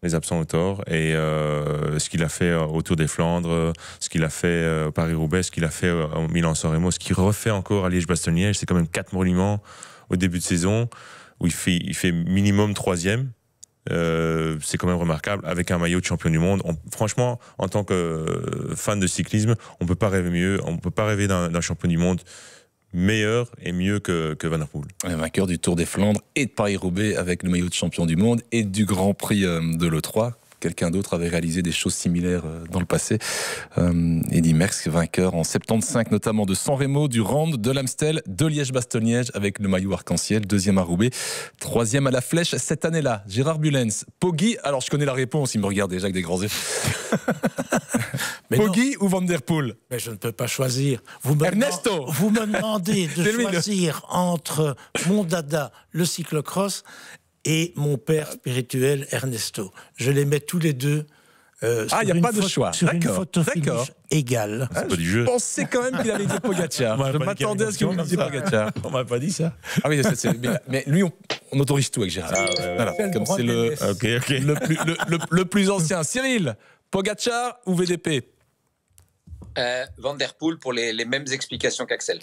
Les absents ont tort. Et ce qu'il a fait au Tour des Flandres, ce qu'il a fait au Paris-Roubaix, ce qu'il a fait au Milan-San Remo, ce qu'il refait encore à Liège-Bastogne-Liège, c'est quand même 4 monuments au début de saison où il fait minimum 3e. C'est quand même remarquable avec un maillot de champion du monde. Franchement, en tant que fan de cyclisme, on peut pas rêver mieux. On peut pas rêver d'un champion du monde meilleur et mieux que Van Der Poel. Vainqueur du Tour des Flandres et de Paris-Roubaix avec le maillot de champion du monde et du Grand Prix de l'E3. Quelqu'un d'autre avait réalisé des choses similaires dans le passé. Eddy Merckx, vainqueur en 75, notamment de San Remo, du Rand, de l'Amstel, de Liège-Bastogne-Liège avec le maillot arc-en-ciel, 2e à Roubaix, 3e à la Flèche cette année-là. Gérard Bullens, Poggi, alors je connais la réponse, il me regarde déjà avec des grands yeux. Poggi ou Van Der Poel? Mais je ne peux pas choisir. Ernesto. Vous me demandez de choisir entre mon dada, le cyclocross, et mon père spirituel, Ernesto. Je les mets tous les deux il n'y a pas de choix. Sur une photo finish égale. C'est pas du jeu. Je pensais quand même qu'il allait dire Pogačar. Je m'attendais à ce qu'il me dise Pogačar. On m'a pas dit ça. Ah oui, mais lui, on autorise tout avec Gérard. Voilà, comme c'est le plus ancien. Cyril, Pogačar ou VDP? Van Der Poel pour les mêmes explications qu'Axel.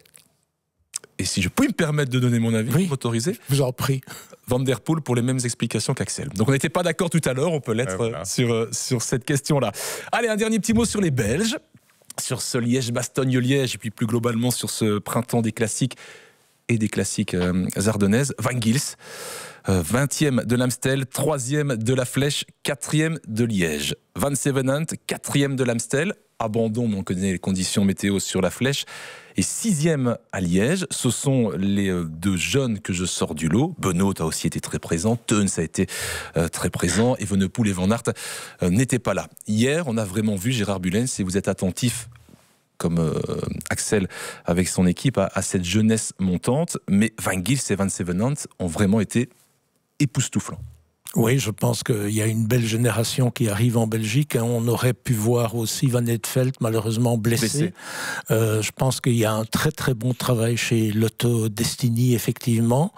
Et si je peux me permettre de donner mon avis, vous m'autorisez? Je vous en prie. Van Der Poel pour les mêmes explications qu'Axel. Donc on n'était pas d'accord tout à l'heure, on peut l'être sur cette question-là. Allez, un dernier petit mot sur les Belges, sur ce Liège-Bastogne-Liège, et puis plus globalement sur ce printemps des classiques et des classiques ardennaises. Van Gils, 20e de l'Amstel, 3e de la Flèche, 4e de Liège. Van Sevenant, 4e de l'Amstel, abandon, mais on connaît les conditions météo sur la Flèche. Et 6e à Liège, ce sont les 2 jeunes que je sors du lot. Benoît a aussi été très présent, Teuns a été très présent, Evenepoel et Van Aert n'étaient pas là. Hier, on a vraiment vu Gérard Bullens, si vous êtes attentif, comme Axel avec son équipe, à cette jeunesse montante, mais Van Gils et Van Sevenant ont vraiment été époustouflants. Oui, je pense qu'il y a une belle génération qui arrive en Belgique. On aurait pu voir aussi Van Eetvelt, malheureusement blessé. Je pense qu'il y a un très très bon travail chez Lotto Destiny, effectivement,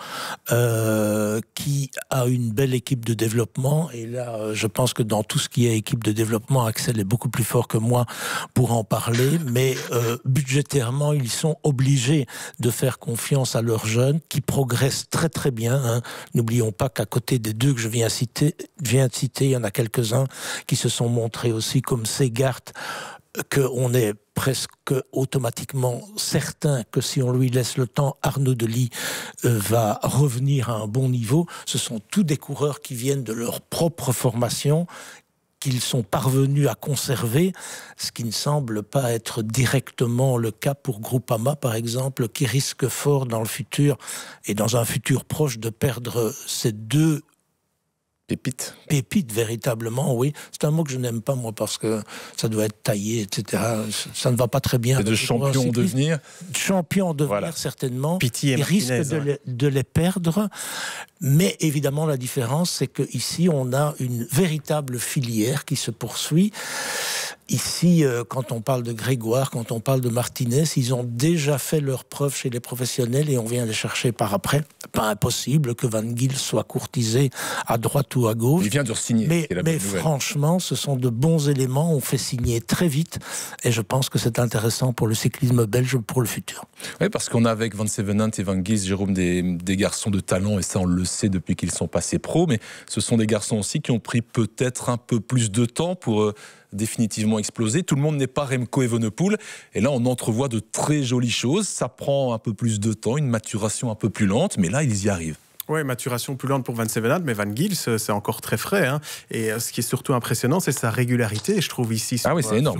qui a une belle équipe de développement. Et là, je pense que dans tout ce qui est équipe de développement, Axel est beaucoup plus fort que moi pour en parler. Mais budgétairement, ils sont obligés de faire confiance à leurs jeunes qui progressent très très bien. N'oublions pas qu'à côté des 2 que je viens de citer, il y en a quelques-uns qui se sont montrés aussi comme Segart, qu'on est presque automatiquement certain que si on lui laisse le temps, Arnaud Delis va revenir à un bon niveau. Ce sont tous des coureurs qui viennent de leur propre formation, qu'ils sont parvenus à conserver, ce qui ne semble pas être directement le cas pour Groupama, par exemple, qui risque fort dans le futur, et dans un futur proche, de perdre ces deux pépites, véritablement, oui. C'est un mot que je n'aime pas, moi, parce que ça doit être taillé, etc. Ça ne va pas très bien. C'est de champion en devenir. Champion en devenir, certainement. Pitié, il risque de les perdre. Mais évidemment, la différence, c'est qu'ici, on a une véritable filière qui se poursuit. Ici, quand on parle de Grégoire, quand on parle de Martinez, ils ont déjà fait leurs preuves chez les professionnels et on vient les chercher par après. Pas impossible que Van Gils soit courtisé à droite ou à gauche. Il vient de signer. Mais franchement, ce sont de bons éléments. On fait signer très vite et je pense que c'est intéressant pour le cyclisme belge pour le futur. Oui, parce qu'on a avec Van Sevenant et Van Gils, Jérôme, des garçons de talent, et ça on le sait depuis qu'ils sont passés pro, mais ce sont des garçons aussi qui ont pris peut-être un peu plus de temps pour définitivement exploser. Tout le monde n'est pas Remco Evenepoel, et là on entrevoit de très jolies choses. Ça prend un peu plus de temps, une maturation un peu plus lente, mais là ils y arrivent. Oui, maturation plus lente pour Van Sevenant, mais Van Gils, c'est encore très frais. Hein. Et ce qui est surtout impressionnant, c'est sa régularité. Je trouve ici, sur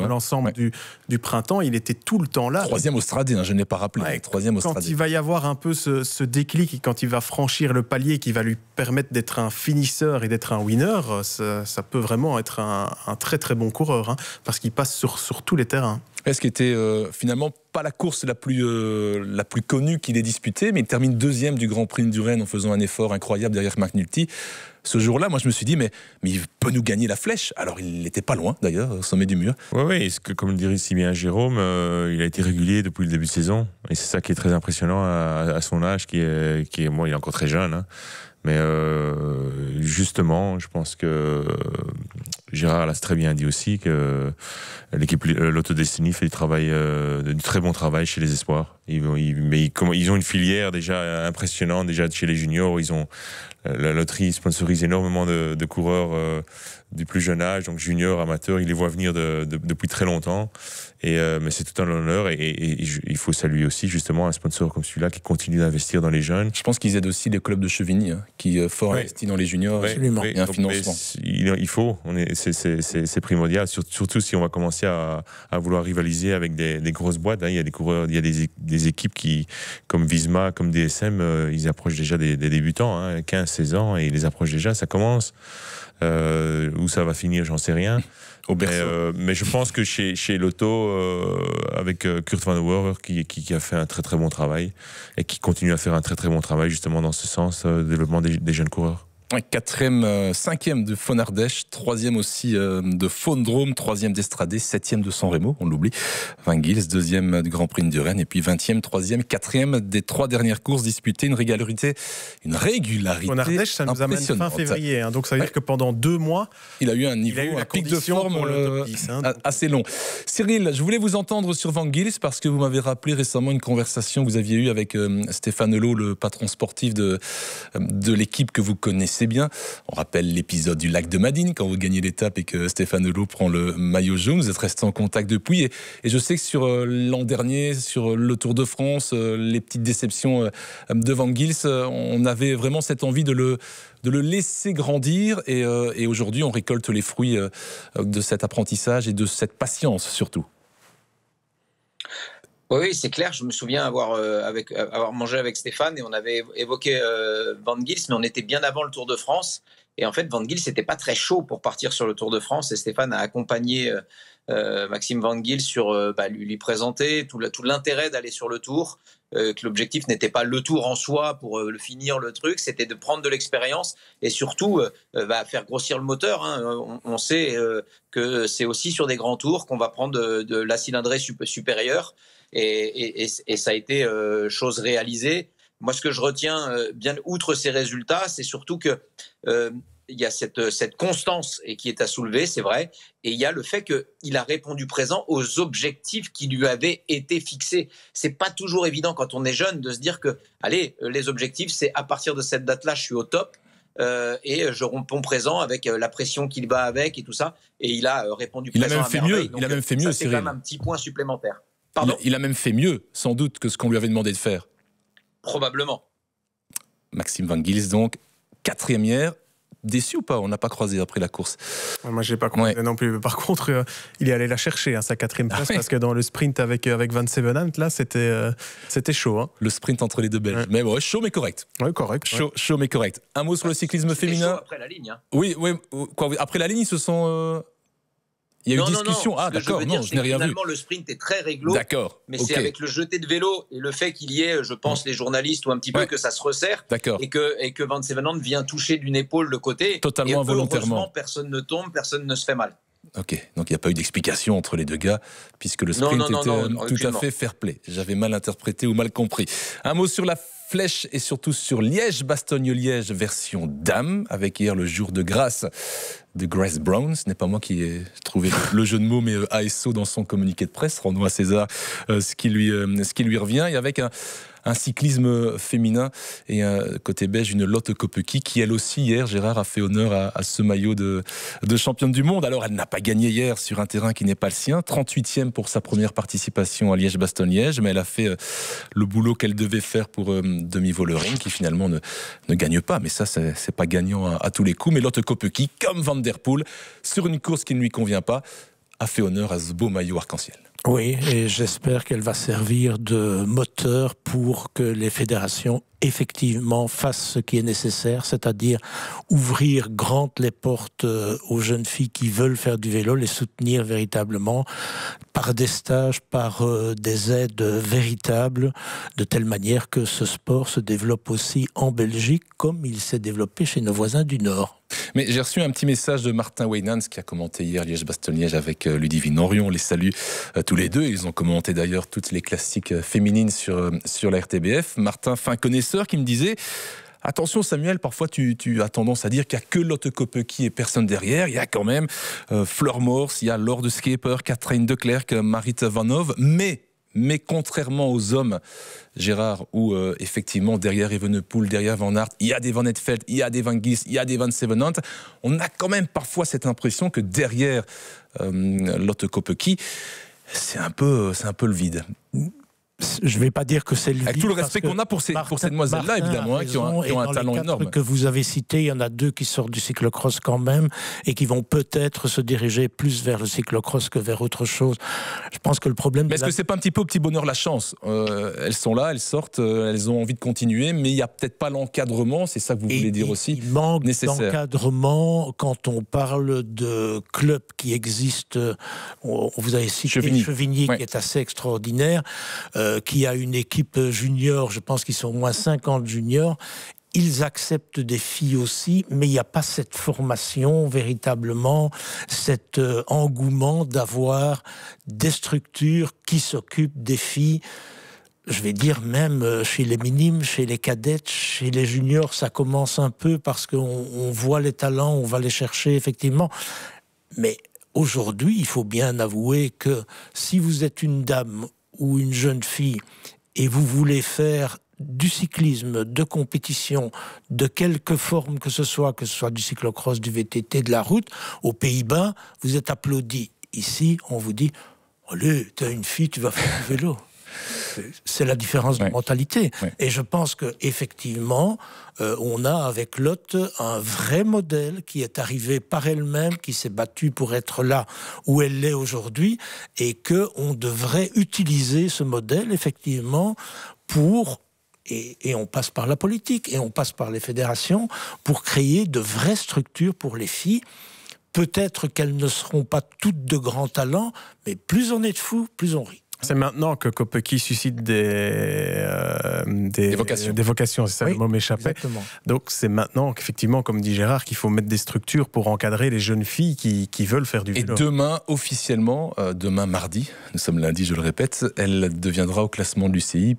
l'ensemble du printemps, il était tout le temps là. Troisième au Stradé, je ne l'ai pas rappelé. Troisième au Stradé. Quand il va y avoir un peu ce déclic, et quand il va franchir le palier qui va lui permettre d'être un finisseur et d'être un winner, ça peut vraiment être un très très bon coureur, hein, parce qu'il passe sur tous les terrains. Ce qui était finalement pas la course la plus connue qu'il ait disputée, mais il termine deuxième du Grand Prix du Rennes en faisant un effort incroyable derrière McNulty. Ce jour-là, moi je me suis dit, mais il peut nous gagner la flèche. Alors il n'était pas loin d'ailleurs, au sommet du mur. Oui, comme le dirait si bien Jérôme, il a été régulier depuis le début de saison. Et c'est ça qui est très impressionnant à son âge, qui est moi, il est encore très jeune. Hein. Mais justement, je pense que Gérard l'a très bien dit aussi, que l'équipe Lotto-Destiny fait du très bon travail chez les espoirs. Ils ont une filière déjà impressionnante, déjà chez les juniors. La loterie sponsorise énormément de coureurs du plus jeune âge, donc juniors, amateurs. Ils les voient venir depuis très longtemps. Mais c'est tout un honneur et il faut saluer aussi justement un sponsor comme celui-là qui continue d'investir dans les jeunes. Je pense qu'ils aident aussi les clubs de Chevigny qui fort investit dans les juniors. Absolument. Et un financement. Il faut, c'est primordial, surtout si on va commencer à vouloir rivaliser avec des grosses boîtes. Hein. Il y a des coureurs, il y a des équipes qui, comme Visma, comme DSM, ils approchent déjà des débutants, hein, 15-16 ans, et ils les approchent déjà, ça commence. Où ça va finir, j'en sais rien. Mais je pense que chez Lotto, avec Kurt Van Wouwer, qui a fait un très très bon travail et qui continue à faire un très très bon travail justement dans ce sens, développement des jeunes coureurs. Cinquième de Faune Ardèche, troisième aussi de Faune Drôme, troisième d'Estradé, septième de San Remo, on l'oublie. Van Gils, deuxième du Grand Prix de Rennes, et puis 20e, troisième, quatrième des trois dernières courses disputées, une régularité Faune Ardèche, ça nous amène fin février, hein, donc ça veut dire que pendant 2 mois, il a eu un pic de forme assez long. Cyril, je voulais vous entendre sur Van Gils parce que vous m'avez rappelé récemment une conversation que vous aviez eue avec Stéphane Hulot, le patron sportif de l'équipe que vous connaissez bien. On rappelle l'épisode du lac de Madine quand vous gagnez l'étape et que Stéphane Hulot prend le maillot jaune. Vous êtes resté en contact depuis et je sais que sur l'an dernier, sur le Tour de France, les petites déceptions de Van Gils, on avait vraiment cette envie de le laisser grandir et aujourd'hui on récolte les fruits de cet apprentissage et de cette patience surtout. Oui, c'est clair. Je me souviens avoir mangé avec Stéphane et on avait évoqué Van Gils, mais on était bien avant le Tour de France. Et en fait, Van Gils n'était pas très chaud pour partir sur le Tour de France. Et Stéphane a accompagné Maxime Van Gils sur lui présenter tout l'intérêt d'aller sur le Tour. Que l'objectif n'était pas le Tour en soi pour le finir le truc, c'était de prendre de l'expérience et surtout faire grossir le moteur. Hein. On sait que c'est aussi sur des grands tours qu'on va prendre de la cylindrée supérieure. Et ça a été chose réalisée. Moi, ce que je retiens, bien outre ces résultats, c'est surtout que il y a cette constance et qui est à soulever, c'est vrai. Et il y a le fait qu'il a répondu présent aux objectifs qui lui avaient été fixés. C'est pas toujours évident quand on est jeune de se dire que, allez, les objectifs, c'est à partir de cette date-là, je suis au top. et je réponds présent avec la pression qu'il bat avec et tout ça. Et il a répondu présent. Il a même fait mieux. Il a même fait mieux, c'est quand même un petit point supplémentaire. Pardon ? Il a même fait mieux, sans doute, que ce qu'on lui avait demandé de faire. Probablement. Maxime Van Gils, donc, 4e hier. Déçu ou pas? On n'a pas croisé après la course. Moi, je n'ai pas croisé non plus. Par contre, il est allé la chercher, sa 4e place, parce que dans le sprint avec Van Zevenant, là, c'était chaud. Hein. Le sprint entre les deux Belges. Mais bon, chaud mais correct. Oui, correct. Chaud mais correct. Un mot sur le cyclisme féminin. Chaud après la ligne. Hein. Oui, quoi, après la ligne, ils se sont... Il y a eu discussion. Ah, d'accord, non, je n'ai rien vu. Finalement, le sprint est très réglo. D'accord. Mais c'est avec le jeté de vélo et le fait qu'il y ait, je pense, les journalistes ou un petit peu que ça se resserre. D'accord. Et que Van Zevenant vient toucher d'une épaule le côté. Totalement involontairement. Heureusement, personne ne tombe, personne ne se fait mal. Ok, donc il n'y a pas eu d'explication entre les deux gars, puisque le sprint était tout à fait fair play. J'avais mal interprété ou mal compris. Un mot sur la flèche et surtout sur Liège-Bastogne-Liège version dame, avec hier le jour de grâce de Grace Brown. Ce n'est pas moi qui ai trouvé le jeu de mots, mais ASO dans son communiqué de presse. Rendons à César ce qui lui revient. Et avec un cyclisme féminin et côté belge, une Lotte Kopecky qui, elle aussi, hier, Gérard, a fait honneur à ce maillot de championne du monde. Alors, elle n'a pas gagné hier sur un terrain qui n'est pas le sien. 38e pour sa première participation à Liège-Bastogne-Liège, mais elle a fait le boulot qu'elle devait faire pour Demi-Vollering, qui finalement ne gagne pas. Mais ça, c'est pas gagnant à tous les coups. Mais Lotte Kopecky, comme Van der Poel, sur une course qui ne lui convient pas, a fait honneur à ce beau maillot arc-en-ciel. Oui, et j'espère qu'elle va servir de moteur pour que les fédérations effectivement fassent ce qui est nécessaire, c'est-à-dire ouvrir grandes les portes aux jeunes filles qui veulent faire du vélo, les soutenir véritablement par des stages, par des aides véritables, de telle manière que ce sport se développe aussi en Belgique comme il s'est développé chez nos voisins du Nord. Mais j'ai reçu un petit message de Martin Weynans qui a commenté hier Liège-Bastogne-Liège avec Ludivine Henrion. On les salue tous les deux. Ils ont commenté d'ailleurs toutes les classiques féminines sur la RTBF. Martin, fin connaisseur, qui me disait: attention Samuel, parfois tu as tendance à dire qu'il n'y a que Lotte Kopecky et personne derrière. Il y a quand même Fleur Morse, il y a Laure de Skeper, Catherine de Klerk, Marit Vanhove. Mais contrairement aux hommes, Gérard, où effectivement derrière Evenepoel, derrière Van Aert, il y a des Van Eetvelt, il y a des Van Gils, il y a des Van Zevenant, on a quand même parfois cette impression que derrière Lotte Kopecky, c'est un peu le vide. Je ne vais pas dire que c'est le vide. Avec tout le respect qu'on a pour ces demoiselles-là, évidemment, qui ont un talent énorme. Que vous avez cité, il y en a 2 qui sortent du cyclocross quand même et qui vont peut-être se diriger plus vers le cyclocross que vers autre chose. Je pense que le problème... Mais est-ce que c'est pas un petit peu au petit bonheur la chance ? Elles sont là, elles sortent, elles ont envie de continuer, mais il n'y a peut-être pas l'encadrement, c'est ça que vous voulez dire aussi, il manque nécessaire. D'encadrement quand on parle de clubs qui existent. Vous avez cité Chevigny qui est assez extraordinaire, qui a une équipe junior, je pense qu'ils sont au moins 50 juniors. Ils acceptent des filles aussi, mais il n'y a pas cette formation véritablement, cet engouement d'avoir des structures qui s'occupent des filles. Je vais dire même chez les minimes, chez les cadettes, chez les juniors, ça commence un peu parce qu'on voit les talents, on va les chercher effectivement. Mais aujourd'hui, il faut bien avouer que si vous êtes une dame ou une jeune fille et vous voulez faire du cyclisme, de compétition, de quelque forme que ce soit du cyclocross, du VTT, de la route, aux Pays-Bas, vous êtes applaudi. Ici, on vous dit « Allez, t'es une fille, tu vas faire du vélo ». C'est la différence de mentalité. Et je pense qu'effectivement, on a avec Lotte un vrai modèle qui est arrivé par elle-même, qui s'est battue pour être là où elle l'est aujourd'hui, et qu'on devrait utiliser ce modèle, effectivement, pour... Et on passe par la politique, et on passe par les fédérations, pour créer de vraies structures pour les filles. Peut-être qu'elles ne seront pas toutes de grands talents, mais plus on est de fous, plus on rit. C'est maintenant que Kopecky suscite des vocations, c'est ça, le mot m'échappait. Exactement. Donc c'est maintenant qu'effectivement, comme dit Gérard, qu'il faut mettre des structures pour encadrer les jeunes filles qui veulent faire du vélo. Et demain, officiellement, demain mardi, nous sommes lundi, je le répète, elle deviendra au classement de l'UCI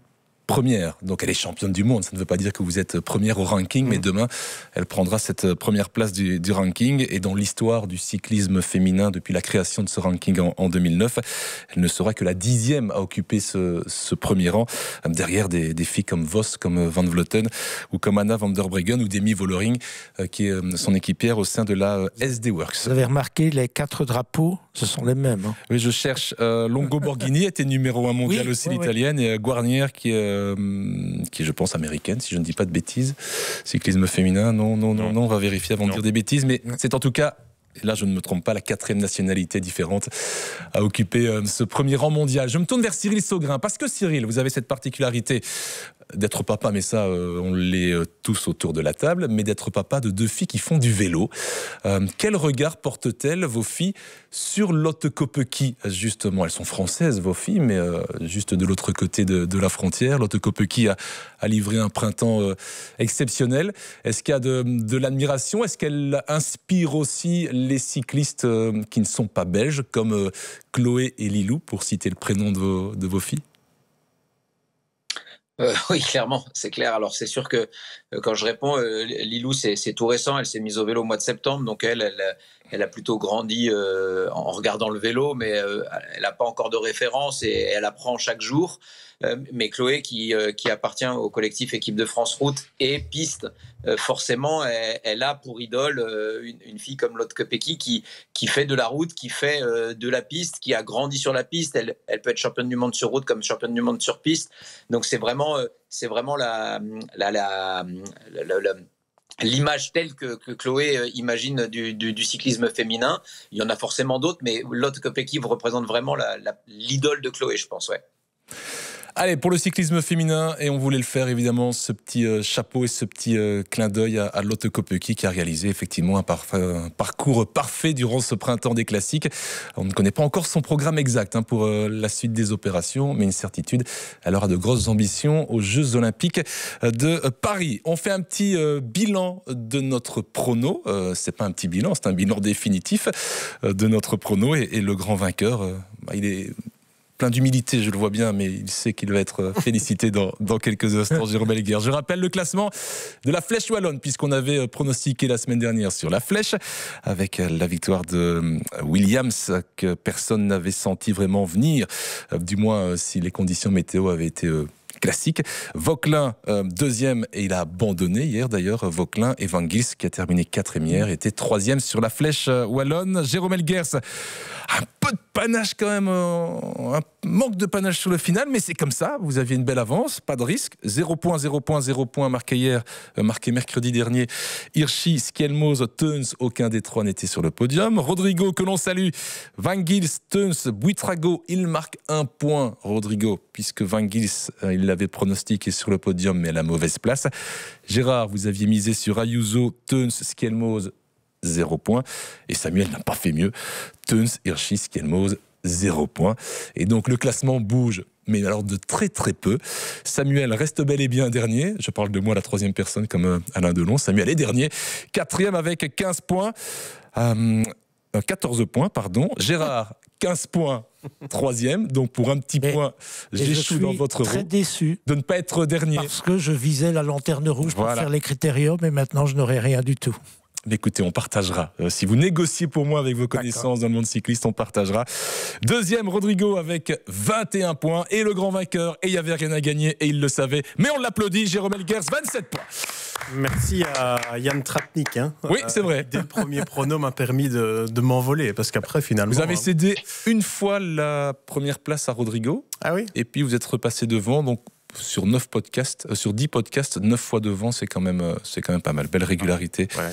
première. Donc elle est championne du monde. Ça ne veut pas dire que vous êtes première au ranking, mais demain, elle prendra cette première place du ranking. Et dans l'histoire du cyclisme féminin, depuis la création de ce ranking en 2009, elle ne sera que la 10e à occuper ce premier rang, derrière des filles comme Vos, comme Van Vleuten, ou comme Anna van der Breggen, ou Demi Vollering, qui est son équipière au sein de la SD Works. Vous avez remarqué, les 4 drapeaux, ce sont les mêmes. Hein. Oui, je cherche. Longo Borghini était numéro 1 mondial aussi, l'italienne, et Guarnier qui est, je pense, américaine, si je ne dis pas de bêtises. Cyclisme féminin, non, on va vérifier avant de dire des bêtises, mais c'est en tout cas, et là je ne me trompe pas, la 4e nationalité différente à occuper ce premier rang mondial. Je me tourne vers Cyril Saugrin, parce que Cyril, vous avez cette particularité d'être papa, mais ça on l'est tous autour de la table, mais d'être papa de 2 filles qui font du vélo. Quel regard portent-elles, vos filles, sur Lotte Kopecky, justement? Elles sont françaises, vos filles, mais juste de l'autre côté de la frontière. Lotte Kopecky a livré un printemps exceptionnel. Est-ce qu'il y a de l'admiration? Est-ce qu'elle inspire aussi les cyclistes qui ne sont pas belges, comme Chloé et Lilou, pour citer le prénom de vos filles? Oui, clairement, c'est clair. Alors, c'est sûr que quand je réponds, Lilou, c'est tout récent. Elle s'est mise au vélo au mois de septembre. Donc, elle a plutôt grandi en regardant le vélo, mais elle n'a pas encore de référence et elle apprend chaque jour. Mais Chloé, qui appartient au collectif Équipe de France Route et Piste, forcément, elle a pour idole une fille comme Lotte Kopecky qui fait de la route, qui fait de la piste, qui a grandi sur la piste. Elle peut être championne du monde sur route comme championne du monde sur piste. Donc c'est vraiment l'image telle que Chloé imagine du cyclisme féminin. Il y en a forcément d'autres, mais Lotte Kopecky représente vraiment l'idole de Chloé, je pense, ouais. Allez, pour le cyclisme féminin, et on voulait le faire évidemment, ce petit chapeau et ce petit clin d'œil à Lotte Kopecky qui a réalisé effectivement un parcours parfait durant ce printemps des classiques. On ne connaît pas encore son programme exact pour la suite des opérations, mais une certitude, elle aura de grosses ambitions aux Jeux Olympiques de Paris. On fait un petit bilan de notre prono. C'est pas un petit bilan, c'est un bilan définitif de notre prono, et le grand vainqueur, il est plein d'humilité, je le vois bien, mais il sait qu'il va être félicité dans quelques instants, Jérôme Helguer. Je rappelle le classement de la Flèche Wallonne, puisqu'on avait pronostiqué la semaine dernière sur la Flèche, avec la victoire de Williams, que personne n'avait senti vraiment venir, du moins si les conditions météo avaient été classique. Vauquelin, 2e, et il a abandonné hier d'ailleurs. Vauquelin, et Van Gils, qui a terminé 4e hier, était 3e sur la Flèche Wallonne. Jérôme Helguers, un peu de panache quand même, un manque de panache sur le final, mais c'est comme ça. Vous aviez une belle avance, pas de risque. 0 points, 0 points, 0 points marqué hier, marqué mercredi dernier. Hirschi, Skjelmose, Teuns, aucun des 3 n'était sur le podium. Rodrigo, que l'on salue. Van Gils, Teuns, Buitrago, il marque 1 point, Rodrigo, puisque Van Gils, il l'avait pronostiqué sur le podium, mais à la mauvaise place. Gérard, vous aviez misé sur Ayuso, Teuns, Skjelmose, 0 points. Et Samuel n'a pas fait mieux. Teuns, Hirschi, Skjelmose, 0 points. Et donc le classement bouge, mais alors de très très peu. Samuel reste bel et bien dernier. Je parle de moi, la 3e personne, comme Alain Delon. Samuel est dernier. 4e avec 15 points. 14 points, pardon. Gérard, 15 points, 3e. Donc pour un petit point, j'échoue dans votre roue. Je suis très déçu de ne pas être dernier. Parce que je visais la lanterne rouge pour faire les critériums, et maintenant je n'aurai rien du tout. Écoutez, on partagera. Si vous négociez pour moi avec vos connaissances dans le monde cycliste, on partagera. 2e, Rodrigo avec 21 points. Et le grand vainqueur, et il n'y avait rien à gagner, et il le savait. Mais on l'applaudit, Jérôme Helguers, 27 points. Merci à Yann Tratnik. Oui, c'est vrai. Dès le premier prono m'a permis de m'envoler, parce qu'après, finalement... Vous avez cédé une fois la première place à Rodrigo. Ah oui. Et puis vous êtes repassé devant, donc... Sur 9 podcasts, sur 10 podcasts, 9 fois devant, c'est quand même pas mal. Belle régularité. Ouais.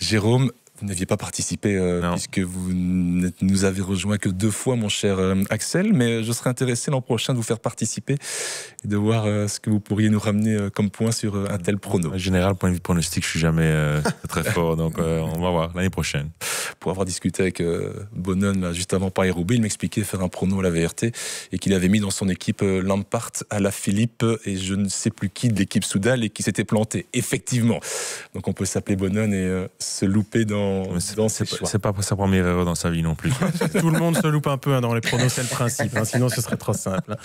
Jérôme, vous n'aviez pas participé puisque vous nous avez rejoint que 2 fois, mon cher Axel, mais je serais intéressé l'an prochain de vous faire participer et de voir ce que vous pourriez nous ramener comme point sur un tel prono. En général, point de vue pronostic, je suis jamais très fort, donc on va voir l'année prochaine. Pour avoir discuté avec Bonnen là, juste avant Paris-Roubaix, il m'expliquait faire un prono à la VRT et qu'il avait mis dans son équipe Lampart, Alaphilippe et je ne sais plus qui de l'équipe Soudal et qui s'était planté, effectivement. Donc on peut s'appeler Bonnen et se louper dans dans ses choix. C'est pas sa première erreur dans sa vie non plus. Tout le monde se loupe un peu dans les pronos, c'est le principe. Sinon, ce serait trop simple.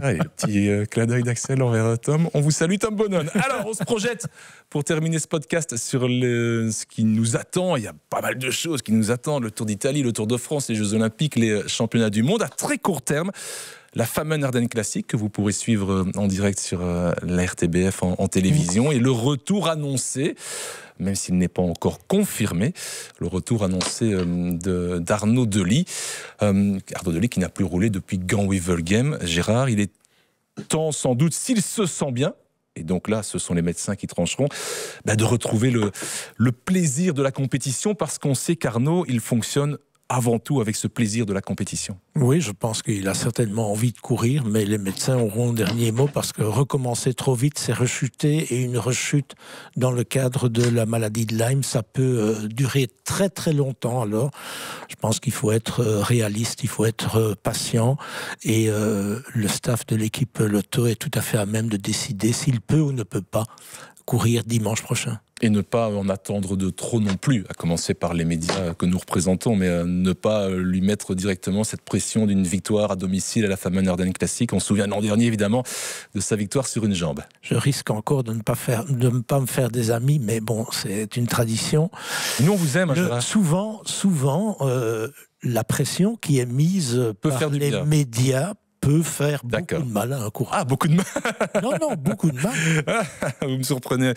Allez, petit clin d'œil d'Axel envers Tom. On vous salue, Tom Bonnon. Alors, on se projette pour terminer ce podcast sur ce qui nous attend. Il y a pas mal de choses qui nous attendent. Le Tour d'Italie, le Tour de France, les Jeux Olympiques, les championnats du monde. À très court terme, la Famenne Ardennes Classique que vous pourrez suivre en direct sur la RTBF en télévision. Et le retour annoncé, même s'il n'est pas encore confirmé, le retour annoncé d'Arnaud Delis. Arnaud Delis qui n'a plus roulé depuis Gand-Wevelgem. Gérard, il est temps sans doute, s'il se sent bien, et donc là ce sont les médecins qui trancheront, de retrouver le plaisir de la compétition, parce qu'on sait qu'Arnaud, il fonctionne avant tout avec ce plaisir de la compétition. Oui, je pense qu'il a certainement envie de courir, mais les médecins auront le dernier mot, parce que recommencer trop vite, c'est rechuter, et une rechute dans le cadre de la maladie de Lyme, ça peut durer très très longtemps. Alors, je pense qu'il faut être réaliste, il faut être patient, et le staff de l'équipe Lotto est tout à fait à même de décider s'il peut ou ne peut pas courir dimanche prochain. Et ne pas en attendre de trop non plus, à commencer par les médias que nous représentons, mais ne pas lui mettre directement cette pression d'une victoire à domicile à la Famenne Ardennes Classique. On se souvient l'an dernier, évidemment, de sa victoire sur une jambe. Je risque encore de ne pas me faire des amis, mais bon, c'est une tradition. Nous, on vous aime, Gérard. Souvent, la pression qui est mise par les médias peut faire beaucoup de mal à un coureur. Ah, beaucoup de mal. Non, beaucoup de mal. Vous me surprenez.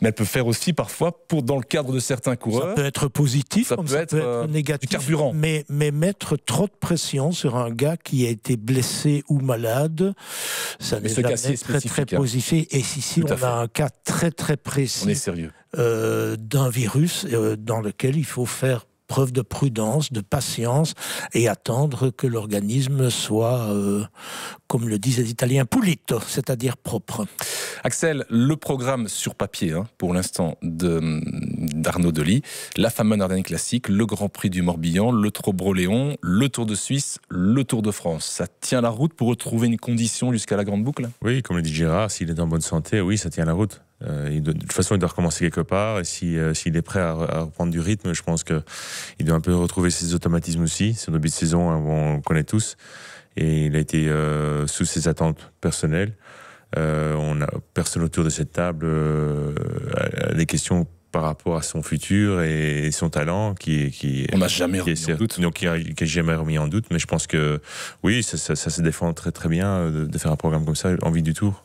Mais elle peut faire aussi parfois, dans le cadre de certains coureurs. Ça peut être positif, ça peut être négatif. Du carburant. Mais mettre trop de pression sur un gars qui a été blessé ou malade, ça n'est jamais très positif. Et ici, on a un cas très très précis. On est sérieux. D'un virus dans lequel il faut faire preuve de prudence, de patience, et attendre que l'organisme soit, comme le disent les Italiens, pulito, c'est-à-dire propre. Axel, le programme sur papier, pour l'instant, d'Arnaud Delis, la Famenne Ardennes Classique, le Grand Prix du Morbihan, le Trobro-Léon, le Tour de Suisse, le Tour de France. Ça tient la route pour retrouver une condition jusqu'à la Grande Boucle ? Oui, comme le dit Gérard, s'il est en bonne santé, oui, ça tient la route. De toute façon, il doit recommencer quelque part, et s'il est prêt à reprendre du rythme, je pense qu'il doit un peu retrouver ses automatismes aussi. C'est un début de saison, on le connaît tous, et il a été sous ses attentes personnelles. On a personne autour de cette table a des questions par rapport à son futur et son talent on n'a jamais remis en doute. Donc, qui n'est jamais remis en doute, mais je pense que oui, ça se défend très très bien de faire un programme comme ça en vue du Tour.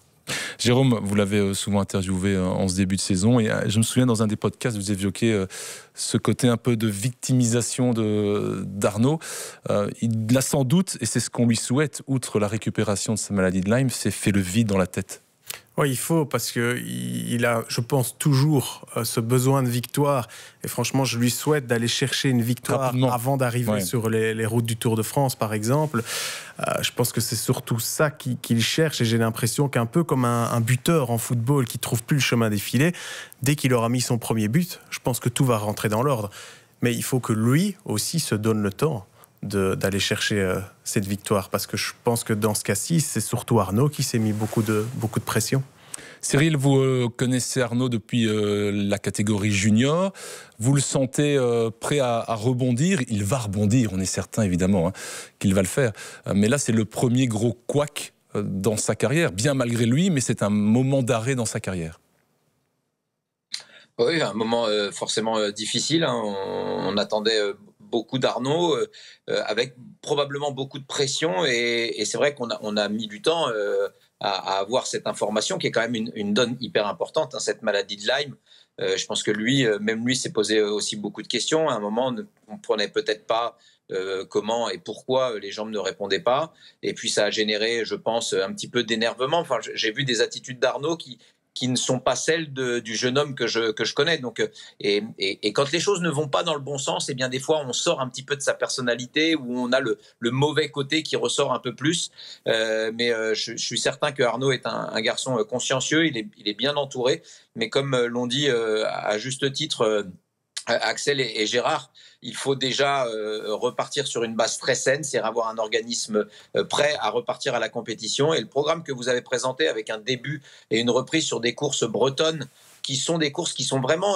Jérôme, vous l'avez souvent interviewé en ce début de saison, et je me souviens dans un des podcasts, vous évoquiez ce côté un peu de victimisation d'Arnaud. Il l'a sans doute, et c'est ce qu'on lui souhaite, outre la récupération de sa maladie de Lyme, c'est fait le vide dans la tête. Oui, il faut, parce qu'il a, je pense, toujours ce besoin de victoire. Et franchement, je lui souhaite d'aller chercher une victoire rapidement, avant d'arriver sur les routes du Tour de France, par exemple. Je pense que c'est surtout ça qu'il cherche. Et j'ai l'impression qu'un peu comme un buteur en football qui ne trouve plus le chemin des filets, dès qu'il aura mis son premier but, je pense que tout va rentrer dans l'ordre. Mais il faut que lui aussi se donne le temps d'aller chercher cette victoire, parce que je pense que dans ce cas-ci, c'est surtout Arnaud qui s'est mis beaucoup de pression. Cyril, vous connaissez Arnaud depuis la catégorie junior. Vous le sentez prêt à rebondir. Il va rebondir, on est certain évidemment qu'il va le faire. Mais là, c'est le premier gros couac dans sa carrière, bien malgré lui, mais c'est un moment d'arrêt dans sa carrière. Oui, un moment forcément difficile. On attendait beaucoup d'Arnaud, avec probablement beaucoup de pression, et c'est vrai qu'on a mis du temps à avoir cette information qui est quand même une donne hyper importante, cette maladie de Lyme. Je pense que même lui s'est posé aussi beaucoup de questions. À un moment, on ne prenait peut-être pas comment et pourquoi les gens ne répondaient pas, et puis ça a généré, je pense, un petit peu d'énervement. Enfin, j'ai vu des attitudes d'Arnaud qui ne sont pas celles du jeune homme que je connais. Donc, et quand les choses ne vont pas dans le bon sens, eh bien des fois on sort un petit peu de sa personnalité, où on a le mauvais côté qui ressort un peu plus. Mais je suis certain que Arnaud est un garçon consciencieux, il est bien entouré. Mais comme l'ont dit à juste titre Axel et Gérard, il faut déjà repartir sur une base très saine, c'est avoir un organisme prêt à repartir à la compétition. Et le programme que vous avez présenté avec un début et une reprise sur des courses bretonnes qui sont des courses qui sont vraiment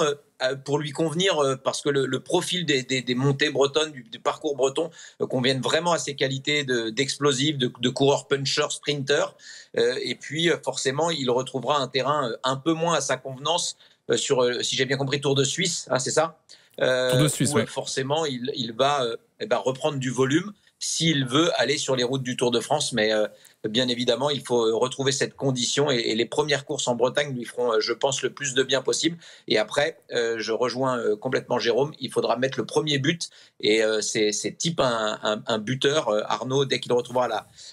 pour lui convenir, parce que le profil des montées bretonnes, du parcours breton, conviennent vraiment à ses qualités d'explosif, de coureur puncher, sprinter. Et puis, forcément, il retrouvera un terrain un peu moins à sa convenance sur, si j'ai bien compris, Tour de Suisse, hein, c'est ça Tour de Suisse, où, forcément, il va reprendre du volume s'il veut aller sur les routes du Tour de France. Mais bien évidemment, il faut retrouver cette condition et les premières courses en Bretagne lui feront, je pense, le plus de bien possible. Et après, je rejoins complètement Jérôme, il faudra mettre le premier but et c'est type un buteur. Arnaud, dès qu'il retrouvera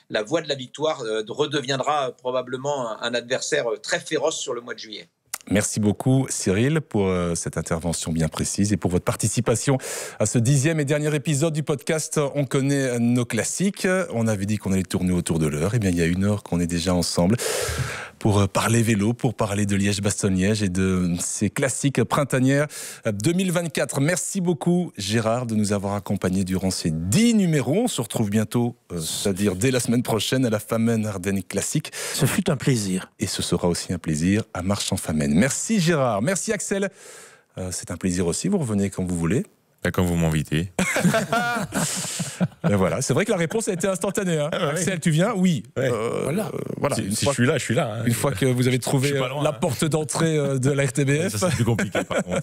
la voie de la victoire, redeviendra probablement un adversaire très féroce sur le mois de juillet. Merci beaucoup Cyril pour cette intervention bien précise et pour votre participation à ce 10e et dernier épisode du podcast On connaît nos classiques. On avait dit qu'on allait tourner autour de l'heure. Eh bien, il y a 1 heure qu'on est déjà ensemble pour parler vélo, pour parler de Liège-Bastogne-Liège et de ces classiques printanières 2024. Merci beaucoup Gérard de nous avoir accompagnés durant ces 10 numéros. On se retrouve bientôt, c'est-à-dire dès la semaine prochaine à la Famenne Ardennes Classique. Ce fut un plaisir. Et ce sera aussi un plaisir à Marche-en-Famenne. Merci Gérard, merci Axel. C'est un plaisir aussi, vous revenez quand vous voulez. Quand vous m'invitez. Ben voilà, c'est vrai que la réponse a été instantanée. Hein. Axel, tu viens? Oui. Ouais. Voilà. Si je suis là, je suis là. Hein. Une fois que vous avez trouvé la porte d'entrée de la RTBF. Ça, c'est plus compliqué, par contre.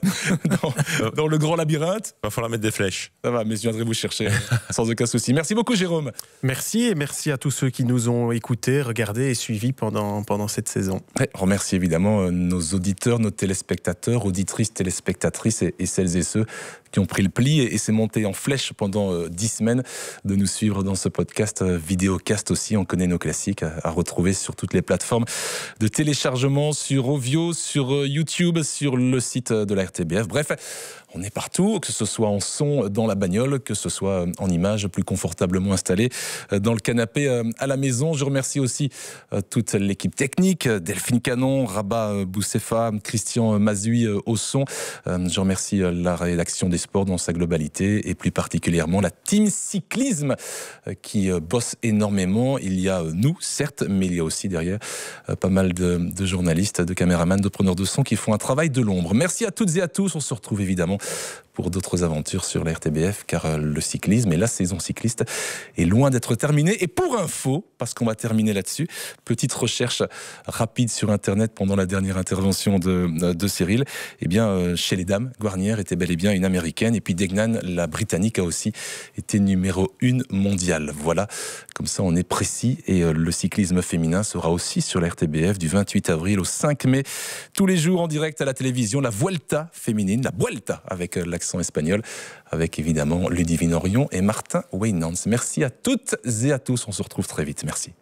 dans le grand labyrinthe. Il va falloir mettre des flèches. Ça va, mais je viendrai vous chercher sans aucun souci. Merci beaucoup, Jérôme. Merci, et merci à tous ceux qui nous ont écoutés, regardés et suivis pendant cette saison. Ouais, on remercie évidemment nos auditeurs, nos téléspectateurs, auditrices, téléspectatrices et celles et ceux qui ont pris le pli et s'est monté en flèche pendant 10 semaines de nous suivre dans ce podcast vidéocast aussi. On connaît nos classiques à retrouver sur toutes les plateformes de téléchargement, sur Ovio, sur YouTube, sur le site de la RTBF. Bref, on est partout, que ce soit en son dans la bagnole, que ce soit en images plus confortablement installé dans le canapé à la maison. Je remercie aussi toute l'équipe technique, Delphine Canon, Rabat Boussefa, Christian Mazui au son. Je remercie la rédaction des sports dans sa globalité et plus particulièrement la team cyclisme qui bosse énormément. Il y a nous, certes, mais il y a aussi derrière pas mal de journalistes, de caméramans, de preneurs de son qui font un travail de l'ombre. Merci à toutes et à tous. On se retrouve évidemment pour d'autres aventures sur la RTBF, car le cyclisme et la saison cycliste est loin d'être terminée. Et pour info, parce qu'on va terminer là-dessus, petite recherche rapide sur Internet pendant la dernière intervention de Cyril, eh bien, chez les dames, Guarnière était bel et bien une Américaine, et puis Degnan, la Britannique, a aussi été numéro 1 mondiale. Voilà, comme ça on est précis, et le cyclisme féminin sera aussi sur la RTBF du 28 avril au 5 mai, tous les jours en direct à la télévision, la Vuelta féminine, la Vuelta avec l'accent espagnol, avec évidemment Ludivine Orion et Martin Weynants. Merci à toutes et à tous, on se retrouve très vite. Merci.